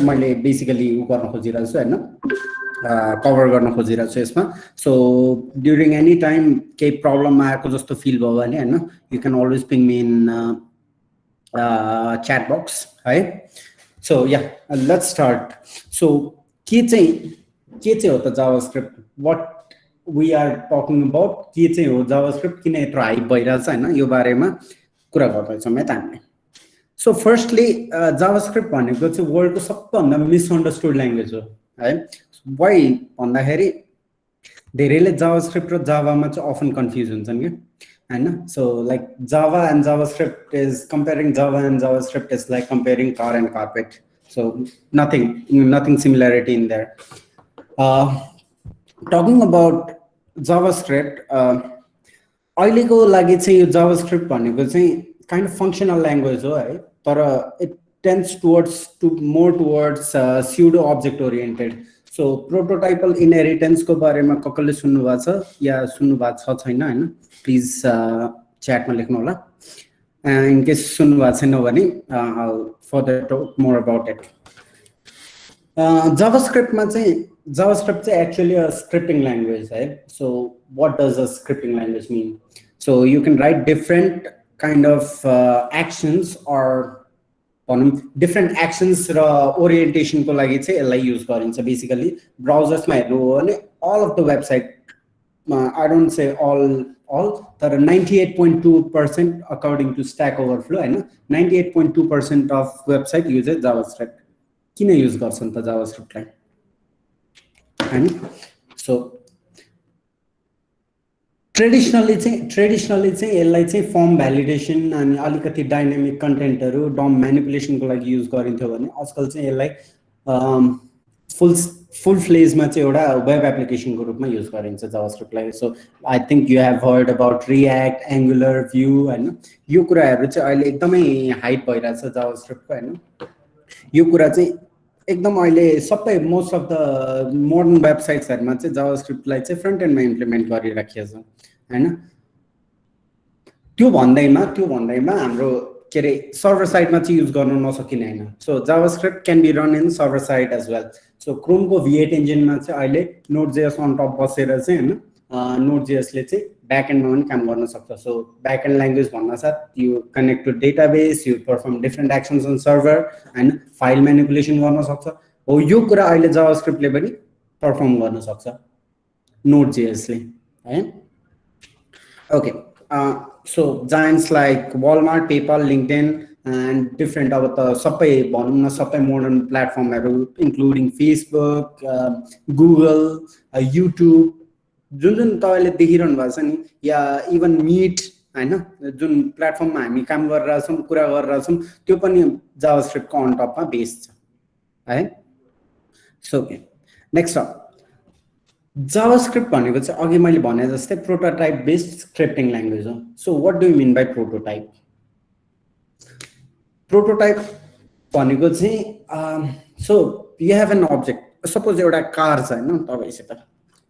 मैले बेसिकली गर्न खोजिरहेको छु हैन, कभर गर्न खोजिरहेको छु यसमा। सो ड्युरिङ एनी टाइम केही प्रब्लम आएको जस्तो फिल भयो भने हैन, you can always ping me in chat box है। So yeah let's start. So के चाहिँ हो त JavaScript, what we are talking about, के चाहिँ हो जावास्क्रिप्ट, किन यत्रो हाइप भइरहेछ हैन, यो बारेमा कुरा गर्दैछौँ है त हामीले। सो फर्स्टली जावास्क्रिप्ट भनेको चाहिँ वर्ल्डको सबभन्दा मिसअन्डरस्टुड ल्याङ्ग्वेज हो है। वाइ भन्दाखेरि धेरैले जावास्क्रिप्ट र जावामा चाहिँ अफन कन्फ्युज हुन्छन् कि हैन। So like Java and JavaScript is comparing Java and JavaScript is like comparing car and carpet. So nothing similarity in there. Talking about JavaScript, अहिलेको लागि चाहिँ यो जावास्क्रिप्ट भनेको चाहिँ काइन्ड अफ फङ्सनल ल्याङ्ग्वेज हो है, तर it tends more towards pseudo object oriented. So prototypal इनहेरिटेन्सको बारेमा कसले सुन्नु भएको छ या सुन्नु भएको छैन हैन, प्लिज च्याटमा लेख्नु होला। इन केस सुन्नु भएको छैन भने further talk more about it. जावास्क्रिप्टमा चाहिँ जावास्क्रिप्ट चाहिँ एक्चुअली अ स्क्रिप्टिङ ल्याङ्ग्वेज है। So what does a scripting language mean? So you can write different kind of actions or भनौँ डिफरेन्ट एक्सन्स र ओरिएन्टेसनको लागि चाहिँ यसलाई युज गरिन्छ। बेसिकली ब्राउजर्समा हेर्नु हो भने all of the website, I don't say all तर 98.2% अकॉर्डिङ टु स्ट्याक ओभरफ्लो हैन, 98.2% अफ वेबसाइट युजेस जावास्क्रिप्ट। किन युज गर्छन् त जावास्क्रिप्टलाई हैन? सो ट्रेडिसनली चाहिँ यसलाई चाहिँ फर्म भ्यालिडेसन अनि अलिकति डाइनामिक कन्टेन्टहरू डम म्यानिपुलेसनको लागि युज गरिन्थ्यो भने आजकल चाहिँ यसलाई फुल फ्लेजमा चाहिँ एउटा वेब एप्लिकेसनको रूपमा युज गरिन्छ जावास्क्रिप्टलाई। So I think you have heard about React, Angular, Vue हैन, यो कुराहरू चाहिँ अहिले एकदमै हाइप भइरहेछ जावास्क्रिप्टको हैन। यो कुरा चाहिँ एकदम अहिले सबै मोस्ट अफ द मोडर्न वेबसाइट्सहरुमा चाहिँ जावास्क्रिप्टलाई चाहिँ फ्रन्ट एन्डमा इम्प्लिमेन्ट गरिराखिएको छ हैन। त्यो भन्दैमा हाम्रो के रे सर्भर साइडमा चाहिँ युज गर्न नसकिने हैन। So JavaScript can be run in server side as well. So क्रोमको V8 इन्जिनमा चाहिँ अहिले नोड.js अन टप बसेर चाहिँ हैन नोड.js-ले चाहिँ ब्याकएन्डमा पनि काम गर्न सक्छ। सो ब्याकएन्ड ल्याङ्ग्वेज भन्नासाथ you connect to database, you perform different actions on server हैन, फाइल म्यानिपुलेसन गर्न सक्छ। हो यो कुरा अहिले जावास्क्रिप्टले पनि परफर्म गर्न सक्छ नोड.js-ले है। Okay, so giants like Walmart, PayPal, LinkedIn and different अब त सबै भनौँ न सबै मोडर्न प्लेटफर्महरू इन्क्लुडिङ फेसबुक, गुगल, युट्युब जुन तपाईँले देखिरहनु भएको छ नि, या इभन मिट हैन, जुन प्लेटफर्ममा हामी काम गरिरहेछौँ, कुरा गरिरहेछौँ, त्यो पनि जावास्क्रिप्टको अन टपमा बेस छ है। सो नेक्स्ट अप, जावास्क्रिप्ट भनेको चाहिँ अघि मैले भने जस्तै प्रोटोटाइप बेस्ड स्क्रिप्टिङ ल्याङ्ग्वेज हो। So what do you mean by prototype? Prototype भनेको चाहिँ so you have an object, suppose एउटा कार छ हैन, तपाईसित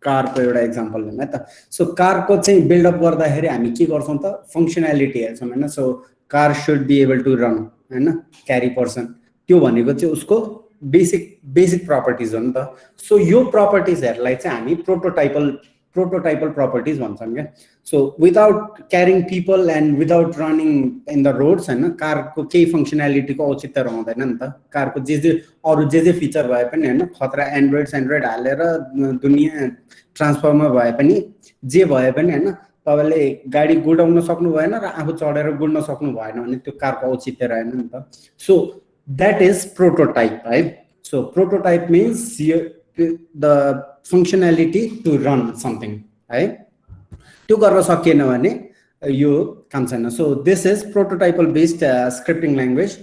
कारको एउटा इक्जाम्पल लिउँ है त। सो कारको चाहिँ बिल्डअप गर्दाखेरि हामी के गर्छौँ त, फङ्सनालिटी हेर्छौँ हैन। So car should be able to run हैन, क्यारी पर्सन, त्यो भनेको चाहिँ उसको बेसिक प्रपर्टिज हो नि त। सो यो प्रपर्टिजहरूलाई चाहिँ हामी प्रोटोटाइपल प्रपर्टिज भन्छौँ क्या। So without carrying people and without running in the roads हैन, कारको केही फङ्सनालिटीको औचित्य रहँदैन नि त। कारको अरू जे फिचर भए पनि हैन, खतरा एन्ड्रोइड हालेर दुनियाँ ट्रान्सफर्मर भए पनि जे भए पनि हैन, तपाईँले गाडी गुडाउन सक्नु भएन र आफू चढेर गुड्न सक्नु भएन भने त्यो कारको औचित्य रहेन नि त। So that is prototype, right? So prototype means the functionality to run something, right? त्यो गर्न सकिएन भने यो काम छैन। So this is प्रोटोटाइपल based scripting language.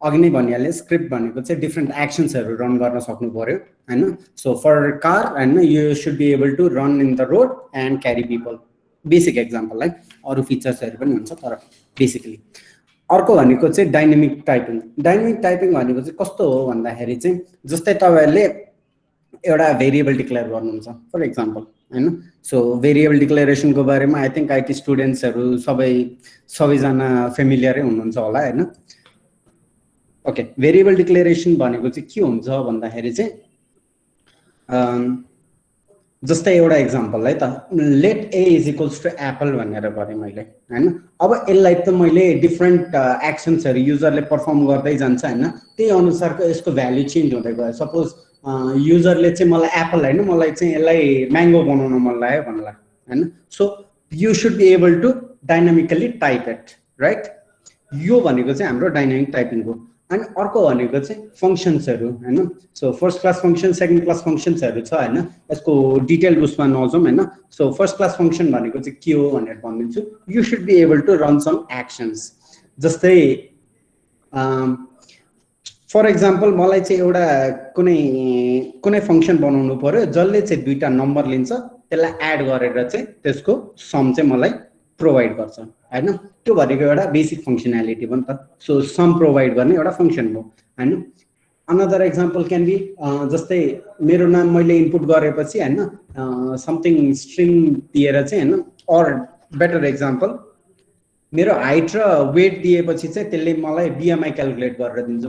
अघि नै भनिहालेँ, स्क्रिप्ट भनेको चाहिँ डिफरेन्ट एक्सन्सहरू रन गर्न सक्नु पर्यो हैन। सो फर कार हैन, you should be able to run in the road and carry people, basic example है। अरू फिचर्सहरू पनि हुन्छ तर बेसिकली। अर्को भनेको चाहिँ डाइनामिक टाइपिङ। डाइनामिक टाइपिङ भनेको चाहिँ कस्तो हो भन्दाखेरि चाहिँ जस्तै तपाईँहरूले एउटा भेरिएबल डिक्लेयर गर्नुहुन्छ फर इक्जाम्पल हैन। सो भेरिएबल डिक्लेरेसनको बारेमा आई थिङ्क आइटी स्टुडेन्ट्सहरू सबैजना फेमिलियरै हुनुहुन्छ होला हैन। ओके, भेरिएबल डिक्लेरेसन भनेको चाहिँ के हुन्छ भन्दाखेरि चाहिँ जस्तै एउटा इक्जाम्पल है त, let A is equals to apple भनेर गरेँ मैले होइन। अब यसलाई त मैले डिफ्रेन्ट एक्सन्सहरू युजरले पर्फर्म गर्दै जान्छ होइन, त्यही अनुसारको यसको भ्याल्यु चेन्ज हुँदै गयो। सपोज युजरले चाहिँ मलाई एप्पल होइन, मलाई चाहिँ यसलाई म्याङ्गो बनाउन मन लाग्यो भन्ला होइन, so you should be able to dynamically type it, right. यो भनेको चाहिँ हाम्रो डाइनामिक टाइपिङ हो। अनि अर्को भनेको चाहिँ फङ्सन्सहरू होइन, so first class function, second class फङ्सन्सहरू छ होइन, यसको डिटेल उसमा नजाउँ होइन। सो फर्स्ट क्लास फङ्सन भनेको चाहिँ के हो भनेर भनिदिन्छु। You should be able to run some actions, जस्तै फर एक्जाम्पल मलाई चाहिँ एउटा कुनै फङ्सन बनाउनु पर्यो जसले चाहिँ दुईवटा नम्बर लिन्छ, त्यसलाई एड गरेर चाहिँ त्यसको सम चाहिँ मलाई प्रोभाइड गर्छ होइन। त्यो भनेको एउटा बेसिक फङ्सनालिटी हो नि त। सो सम प्रोभाइड गर्ने एउटा फङ्सन हो होइन। अनदर एक्जाम्पल क्यान बी जस्तै मेरो नाम मैले इनपुट गरेपछि होइन, समथिङ स्ट्रिङ दिएर चाहिँ होइन, अर बेटर एक्जाम्पल मेरो हाइट र वेट दिएपछि चाहिँ त्यसले मलाई बिएमआई क्यालकुलेट गरेर दिन्छ।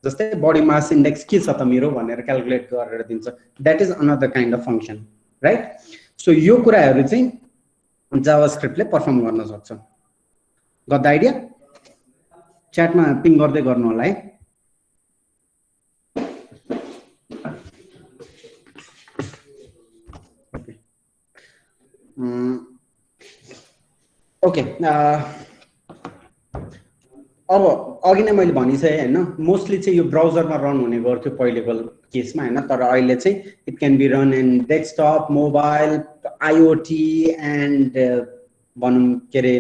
जस्तै बडी मास इन्डेक्स के छ त मेरो भनेर क्यालकुलेट गरेर दिन्छ। That is another kind of function, right. So यो कुराहरू चाहिँ जावास्क्रिप्टले पर्फर्म गर्न सक्छ। Got the idea? च्याटमा पिङ गर्दै गर्नु होला है। ओके, अब अघि नै मैले भनिसकेँ होइन, मोस्टली चाहिँ यो ब्राउजरमा रन हुने गर्थ्यो पहिलेको केसमा होइन, तर अहिले चाहिँ it can be run in desktop, mobile, IoT and भनौँ के अरे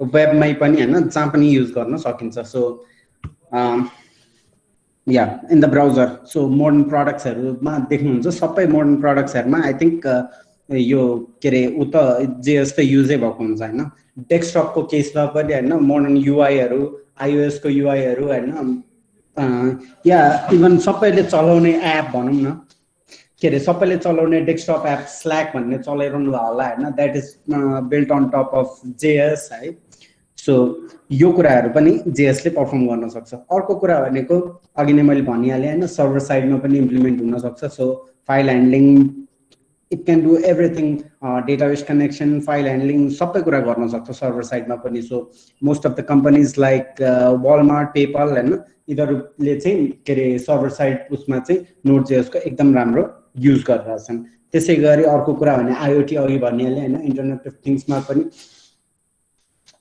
वेबमै पनि होइन, जहाँ पनि युज गर्न सकिन्छ। So yeah in the browser. So modern प्रडक्ट्सहरूमा देख्नुहुन्छ, सबै मोडर्न प्रडक्ट्सहरूमा आई थिङ्क यो के अरे उ त जेएस त युजै भएको हुन्छ होइन। डेस्कटपको केसमा पनि होइन, मोडर्न युआईहरू, आइओएसको युआईहरू होइन, या इभन सबैले चलाउने एप भनौँ न, के अरे सबैले चलाउने डेस्कटप एप स्ल्याक भन्ने चलाइरहनु भयो होला होइन, that is built on top of JS है। सो यो कुराहरू पनि जेएसले पर्फर्म गर्न सक्छ। अर्को कुरा भनेको अघि नै मैले भनिहालेँ होइन, सर्भर साइडमा पनि इम्प्लिमेन्ट हुन सक्छ। So file handling, it can do everything, database connection, file handling सबै कुरा गर्न सक्छ सर्भर साइडमा पनि। So most of the companies like Walmart, PayPal होइन, यिनीहरूले चाहिँ के अरे सर्भर साइड उसमा चाहिँ नोड जेएसको एकदम राम्रो युज गरिरहेछन्। त्यसै गरी अर्को कुरा भने आइओटी, अघि भनिहालेँ होइन, इन्टरनेट अफ थिङ्समा पनि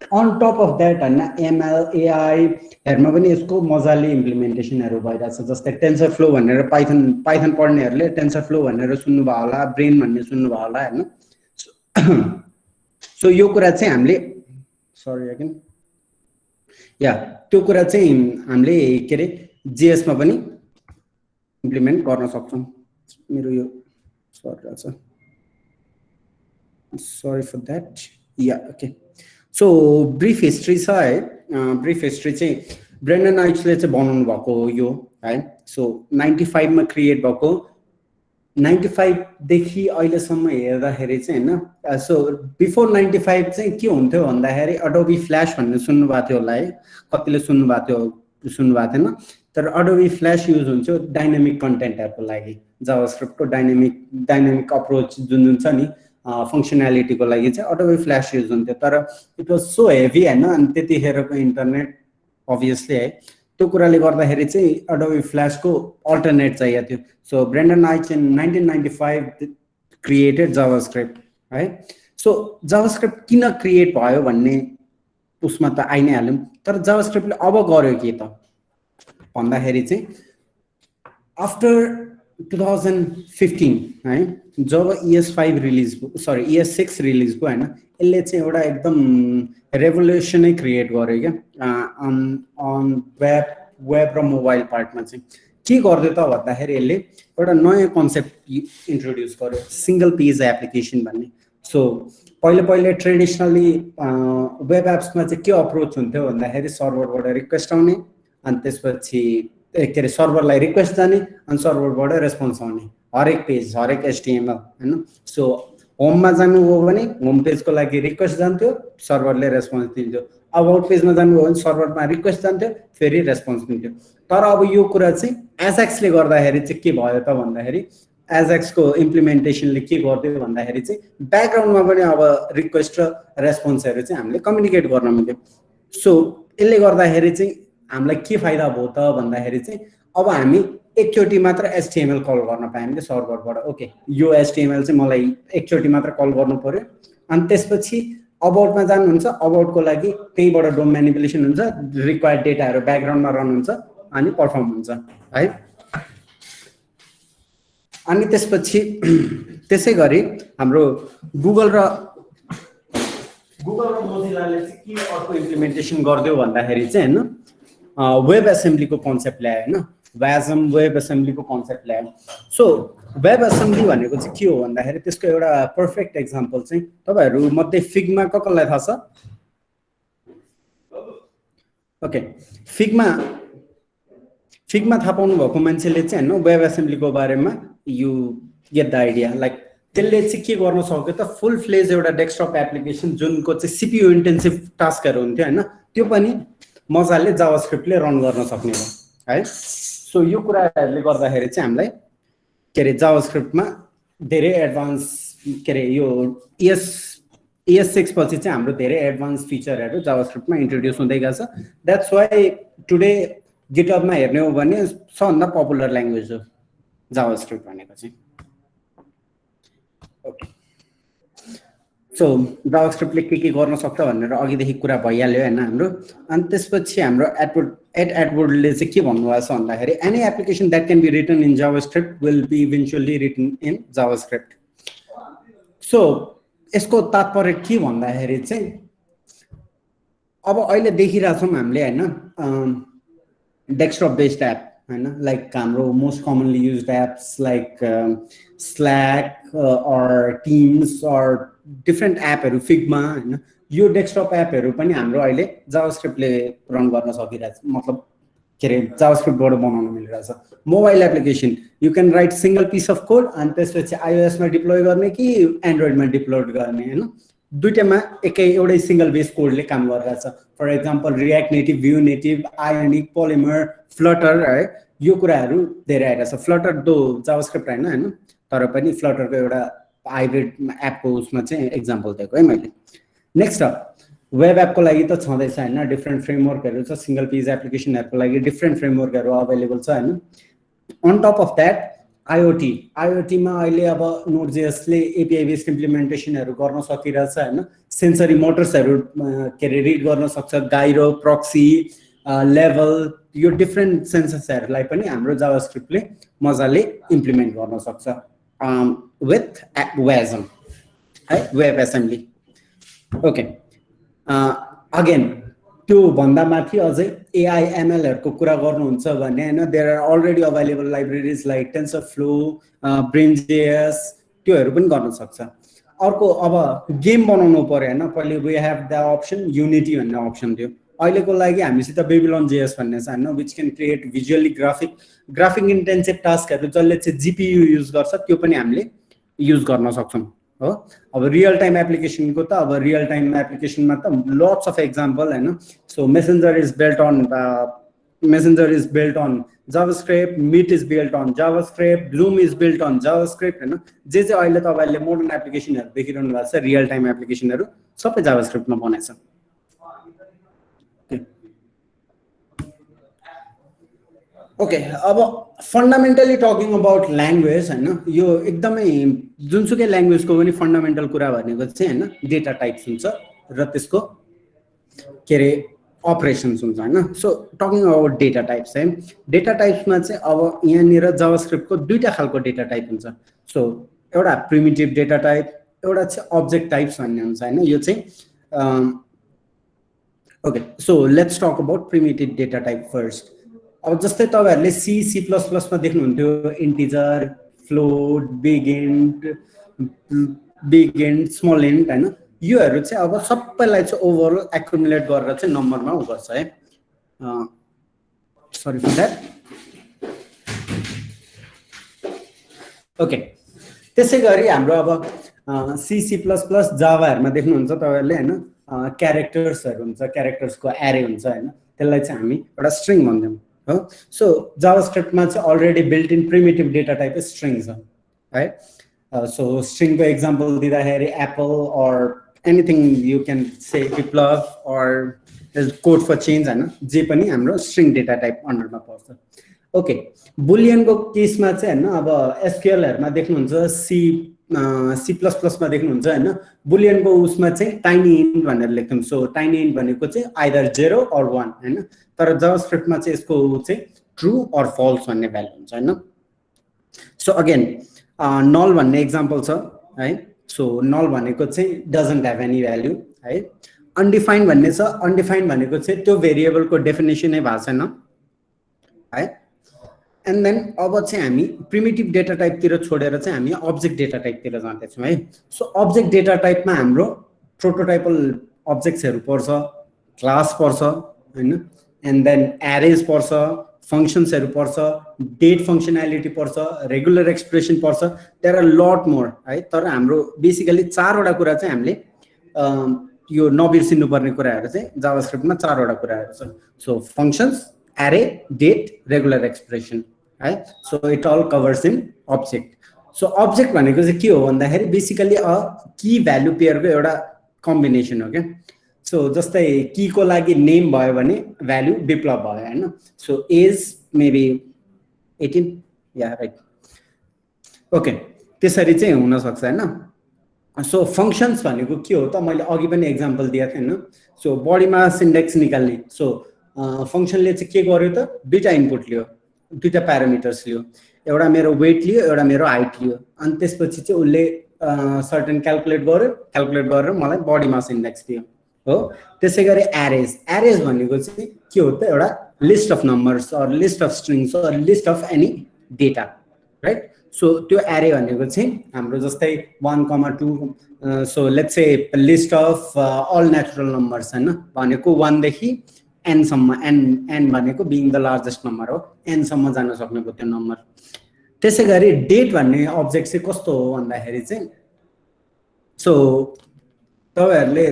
अन टप अफ द्याट होइन, एमएल, एआईहरूमा पनि यसको मजाले इम्प्लिमेन्टेसनहरू भइरहेछ। जस्तै टेन्सर फ्लो भनेर पाइथन पढ्नेहरूले टेन्सर फ्लो भनेर सुन्नुभयो होला, ब्रेन भन्ने सुन्नुभयो होला होइन। सो यो कुरा चाहिँ हामीले या त्यो कुरा चाहिँ हामीले के अरे जेएसमा पनि इम्प्लिमेन्ट गर्न सक्छौँ। मेरो यो sorry for that, yeah okay. So brief history छ है, ब्रिफ हिस्ट्री चाहिँ ब्रेन्डन आइट्सले चाहिँ बनाउनु भएको हो यो है। सो 95 मा क्रिएट भएको, 95 देखि अहिलेसम्म हेर्दाखेरि चाहिँ होइन, सो बिफोर 95 चाहिँ के हुन्थ्यो भन्दाखेरि अडोबी फ्ल्यास भन्ने सुन्नुभएको थियो होला है, कतिले सुन्नुभएको थिएन, तर अडोबी फ्ल्यास युज हुन्थ्यो डाइनामिक कन्टेन्टहरूको लागि। जावास्क्रिप्टको डाइनामिक अप्रोच जुन छ नि फङ्सनालिटीको लागि चाहिँ अडोबी फ्ल्यास युज हुन्थ्यो, तर इट वाज सो हेभी होइन। अनि त्यतिखेरको इन्टरनेट अभियसली है, त्यो कुराले गर्दाखेरि चाहिँ अडोबी फ्ल्यासको अल्टरनेट चाहिएको थियो। So Brendan आइट्स in 1995 created JavaScript है। सो जावास्क्रिप्ट किन क्रिएट भयो भन्ने उसमा त आइ नै हाल्यौँ, तर जावास्क्रिप्टले अब गर्यो के त भन्दाखेरि चाहिँ आफ्टर 2015 है, जब ES6 रिलिज भयो होइन, यसले चाहिँ एउटा एकदम रेभोल्युसनै क्रिएट गर्यो क्या अन वेब र मोबाइल पार्टमा। चाहिँ के गर्दै त भन्दाखेरि यसले एउटा नयाँ कन्सेप्ट इन्ट्रोड्युस गर्यो, सिङ्गल पेज एप्लिकेसन भन्ने। सो पहिले ट्रेडिसनली वेब एप्समा चाहिँ के अप्रोच हुन्थ्यो भन्दाखेरि सर्भरबाट रिक्वेस्ट आउने, अनि त्यसपछि के अरे सर्भरलाई रिक्वेस्ट जाने, अनि सर्भरबाट रेस्पोन्स आउने, हरेक पेज, हरेक HTML होइन। सो होममा जानुभयो भने होम पेजको लागि रिक्वेस्ट जान्थ्यो, सर्भरले रेस्पोन्स दिन्थ्यो। अबाउट पेजमा जानुभयो भने सर्भरमा रिक्वेस्ट जान्थ्यो, फेरि रेस्पोन्स दिन्थ्यो। तर अब यो कुरा चाहिँ एजाक्सले गर्दाखेरि चाहिँ के भयो त भन्दाखेरि एजाक्सको इम्प्लिमेन्टेसनले के गर्दियो भन्दाखेरि चाहिँ ब्याकग्राउन्डमा पनि अब रिक्वेस्ट र रेस्पोन्सहरू चाहिँ हामीले कम्युनिकेट गर्न मिल्यो। सो यसले गर्दाखेरि चाहिँ हामीलाई के फाइदा भयो त भन्दाखेरि चाहिँ अब हामी एकचोटि मात्र एचटीएमएल कल गर्न पायौँ कि सर्भरबाट। ओके, यो एचटीएमएल चाहिँ मलाई एकचोटि मात्र कल गर्नु पर्यो, अनि त्यसपछि अबाउटमा जानुहुन्छ, अबाउटको लागि त्यहीबाट डोम म्यानिपुलेसन हुन्छ, रिक्वायर्ड डेटाहरू ब्याकग्राउन्डमा रन हुन्छ अनि पर्फर्म हुन्छ है। अनि त्यसपछि त्यसै गरी हाम्रो गुगल र मोजिलाले चाहिँ के अर्को इम्प्लिमेन्टेसन गरिदियो भन्दाखेरि चाहिँ होइन वेब एसेम्ब्लीको कन्सेप्ट ल्यायो होइन, वाजम वेब एसेम्ब्लीको कन्सेप्ट ल्यायो। सो वेब एसेम्ब्ली भनेको चाहिँ के हो भन्दाखेरि त्यसको एउटा पर्फेक्ट एक्जाम्पल चाहिँ तपाईँहरू मध्ये फिग्मा कसलाई थाहा छ? ओके, फिग्मा थाहा पाउनु भएको मान्छेले चाहिँ होइन वेब एसेम्ब्लीको बारेमा you get the idea. Like त्यसले चाहिँ के गर्न सक्यो त, फुल फ्लेज एउटा डेस्कटप एप्लिकेसन जुनको चाहिँ सिपियु इन्टेन्सिभ टास्कहरू हुन्थ्यो होइन, त्यो पनि मजाले जावास्क्रिप्टले रन गर्न सक्ने भयो है। सो यो कुराहरूले गर्दाखेरि चाहिँ हामीलाई के अरे जावास्क्रिप्टमा धेरै एडभान्स के अरे यो ES6 पछि चाहिँ हाम्रो धेरै एडभान्स फिचरहरू जावास्क्रिप्टमा इन्ट्रोड्युस हुँदै गएको छ। द्याट्स वाइ टुडे गिटहबमा हेर्ने हो भने सबभन्दा पपुलर ल्याङ्ग्वेज हो जावास्क्रिप्ट भनेको चाहिँ। ओके, सो जावास्क्रिप्टले के गर्न सक्छ भनेर अघिदेखि कुरा भइहाल्यो होइन हाम्रो। अनि त्यसपछि हाम्रो एडवर्डले चाहिँ के भन्नुभएको छ भन्दाखेरि any application that can be written in JavaScript will be eventually written in JavaScript. So यसको तात्पर्य के भन्दाखेरि चाहिँ अब अहिले देखिरहेछौँ हामीले होइन डेस्कटप बेस्ड एप होइन, लाइक हाम्रो most commonly used apps like Slack or Teams or different एपहरू फिग्मा होइन, यो डेस्कटप एपहरू पनि हाम्रो अहिले जावास्क्रिप्टले रन गर्न सकिरहेछ, मतलब के अरे जावास्क्रिप्टबाट बनाउन मिलिरहेछ। Mobile application you can write single piece of code अनि त्यसपछि iOS-मा डिप्लोय गर्ने कि एन्ड्रोइडमा डिप्लोय गर्ने होइन, दुईटामा एउटै सिङ्गल बेस कोडले काम गरिरहेछ। For example React Native, Vue Native, Ionic, Polymer, Flutter है, यो कुराहरू धेरै आइरहेछ। फ्लटर दो जावास्क्रिप्ट होइन तर पनि फ्लटरको एउटा हाइब्रिड एपको उसमा चाहिँ एक्जाम्पल दिएको है मैले। नेक्स्ट वेब एपको लागि त छँदैछ होइन, डिफ्रेन्ट फ्रेमवर्कहरू छ, सिङ्गल पेज एप्लिकेसनहरूको लागि डिफ्रेन्ट फ्रेमवर्कहरू अभाइलेबल छ होइन। अन टप अफ द्याट आइओटीमा अहिले अब नोड.जेएसले एपिआई बेस्ड इम्प्लिमेन्टेसनहरू गर्न सकिरहेछ होइन, सेन्सरी मोटर्सहरू के अरे रिड गर्न सक्छ, गाइरो, प्रक्सी, लेभल, यो डिफ्रेन्ट सेन्सर्सहरूलाई पनि हाम्रो जावास्क्रिप्टले मजाले इम्प्लिमेन्ट गर्न सक्छ विथ वाजम है, वेब एसेम्ब्ली। ओके, अगेन त्यो भन्दा माथि अझै एआई एमएलहरूको कुरा गर्नुहुन्छ भने होइन there are already available libraries like TensorFlow, Brain JS, त्योहरू पनि गर्न सक्छ। अर्को अब गेम बनाउनु पर्यो होइन, पहिले we have the option Unity भन्ने अप्सन थियो, अहिलेको लागि हामीसित बेबिलोन.जेएस भन्ने छ होइन, which can create visually graphic intensive टास्कहरू जसले चाहिँ जिपियु युज गर्छ त्यो पनि हामीले युज गर्न सक्छौँ हो। अब रियल टाइम एप्लिकेसनको त अब रियल टाइम एप्लिकेसनमा त लट्स अफ एक्जाम्पल होइन। So Messenger is built on JavaScript, Meet is built on JavaScript, Bloom is built on JavaScript होइन, जे चाहिँ अहिले तपाईँहरूले मोडर्न एप्लिकेसनहरू देखिरहनु भएको छ रियल टाइम एप्लिकेसनहरू सबै जावास्क्रिप्टमा बनाएछ। ओके, अब फन्डामेन्टली टकिङ अबाउट ल्याङ्ग्वेज होइन, यो एकदमै जुनसुकै ल्याङ्ग्वेजको पनि फन्डामेन्टल कुरा भनेको चाहिँ होइन डेटा टाइप्स हुन्छ र त्यसको के अरे अपरेसन्स हुन्छ होइन। So talking about data types है, डेटा टाइप्समा चाहिँ अब यहाँनिर जावास्क्रिप्टको दुईवटा खालको डेटा टाइप हुन्छ। सो एउटा प्रिमिटिभ डेटा टाइप, एउटा चाहिँ अब्जेक्ट टाइप्स भन्ने हुन्छ होइन। यो चाहिँ okay, so let's talk about primitive data type first. अब जस्तै तपाईँहरूले C++मा देख्नुहुन्थ्यो integer, float, big int, small int होइन, योहरू चाहिँ अब सबैलाई चाहिँ ओभरअल एक्युमुलेट गरेर चाहिँ नम्बरमा उ गर्छ है। Sorry for that. ओके, त्यसै गरी हाम्रो अब C++, जावाहरूमा देख्नुहुन्छ तपाईँहरूले होइन क्यारेक्टर्सहरू हुन्छ, क्यारेक्टर्सको एरे हुन्छ होइन, त्यसलाई चाहिँ हामी एउटा स्ट्रिङ भन्छौँ हो सो जावास्क्रिप्टमा चाहिँ already built in primitive data type string छ है सो स्ट्रिङको एक्जाम्पल दिँदाखेरि apple or anything you can say Biplav or code for change होइन जे पनि हाम्रो स्ट्रिङ डेटा टाइप अन्डरमा पर्छ ओके बुलियनको केसमा चाहिँ होइन अब एसक्युएलहरुमा देख्नुहुन्छ सी प्लस प्लसमा देख्नुहुन्छ होइन बुलियनको उसमा चाहिँ टाइनी इन्ट भनेर लेख्छौँ सो टाइनी इन्ट भनेको चाहिँ आइदर 0 or 1 होइन तर जावास्क्रिप्टमा चाहिँ यसको चाहिँ ट्रु अर फल्स भन्ने भ्यालु हुन्छ होइन सो अगेन नल भन्ने एक्जाम्पल छ है सो नल भनेको चाहिँ डजन्ट ह्याभ एनी भ्यालु है अनडिफाइन्ड भन्ने छ अनडिफाइन्ड भनेको चाहिँ त्यो भेरिएबलको डेफिनेसनै भएको छैन है एन्ड देन अब चाहिँ हामी प्रिमिटिभ डेटा टाइपतिर छोडेर चाहिँ हामी अब्जेक्ट डेटा टाइपतिर जाँदैछौँ है सो अब्जेक्ट डेटा टाइपमा हाम्रो प्रोटोटाइपल अब्जेक्ट्सहरू पर्छ क्लास पर्छ होइन एन्ड देन एरेज पर्छ फङ्सन्सहरू पर्छ डेट फङ्सनालिटी पर्छ रेगुलर एक्सप्रेसन पर्छ देयर आर लट मोर है तर हाम्रो बेसिकली 4वटा कुरा चाहिँ हामीले यो नबिर्सिनुपर्ने कुराहरू चाहिँ जावास्क्रिप्टमा 4वटा कुराहरू छ so functions array date regular expression है so it all covers in object so object भनेको चाहिँ के हो भन्दाखेरि बेसिकली अ की भ्यालु पेयरको एउटा कम्बिनेसन हो के सो जस्तै की को लागि नेम भयो भने भ्यालु विप्लव भयो हैन सो एज मेबी 18 या राइट ओके त्यसरी चाहिँ हुन सक्छ हैन सो फंक्शन्स भनेको के हो त मैले अघि पनि एक्जाम्पल दिएको थिएँ हैन सो बडी मास इन्डेक्स निकाल्ने सो फंक्शनले चाहिँ के गर्यो त दुईटा इनपुट लियो दुईटा प्यारामिटर्स लियो एउटा मेरो वेट लियो एउटा मेरो हाइट लियो अनि त्यसपछि चाहिँ उसले सर्टेन क्याल्कुलेट गरेर मलाई बडी मास इन्डेक्स दियो हो त्यसैगरी एरेज भनेको चाहिँ के हो त एउटा list of numbers or list of strings or list of any data right so त्यो एरे भनेको चाहिँ हाम्रो जस्तै 1, 2 so let's say list of all natural numbers हैन भनेको 1 देखि n सम्म n भनेको बिङ द लार्जेस्ट नम्बर हो n सम्म जान सक्नेको त्यो नम्बर त्यसैगरी डेट भन्ने अब्जेक्ट चाहिँ कस्तो हो भन्दाखेरि चाहिँ सो तपाईहरुले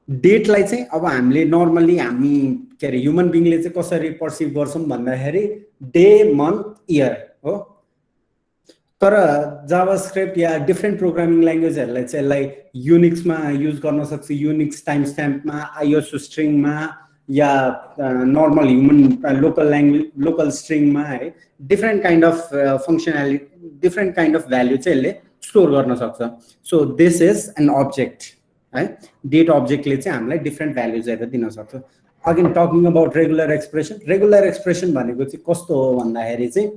डेटलाई चाहिँ अब हामीले नर्मली हामी के अरे ह्युमन बिङले चाहिँ कसरी पर्सिभ गर्छौं भन्दाखेरि डे मन्थ इयर हो तर जावास्क्रिप्ट या डिफरेंट प्रोग्रामिङ ल्याङ्ग्वेजहरुलाई चाहिँ यसलाई युनिक्समा युज गर्न सक्छ युनिक्स टाइम स्ट्याम्पमा आइएसओ स्ट्रिङमा या नर्मल ह्युमन लोकल स्ट्रिङमा है different kind of functionality different kind of value चाहिँ यसले स्टोर गर्न सक्छ so this is an object है डेट अब्जेक्टले चाहिँ हामीलाई डिफरेंट भ्यालुजहरु दिन सक्छ again talking about regular expression भनेको चाहिँ कस्तो हो भन्दाखेरि चाहिँ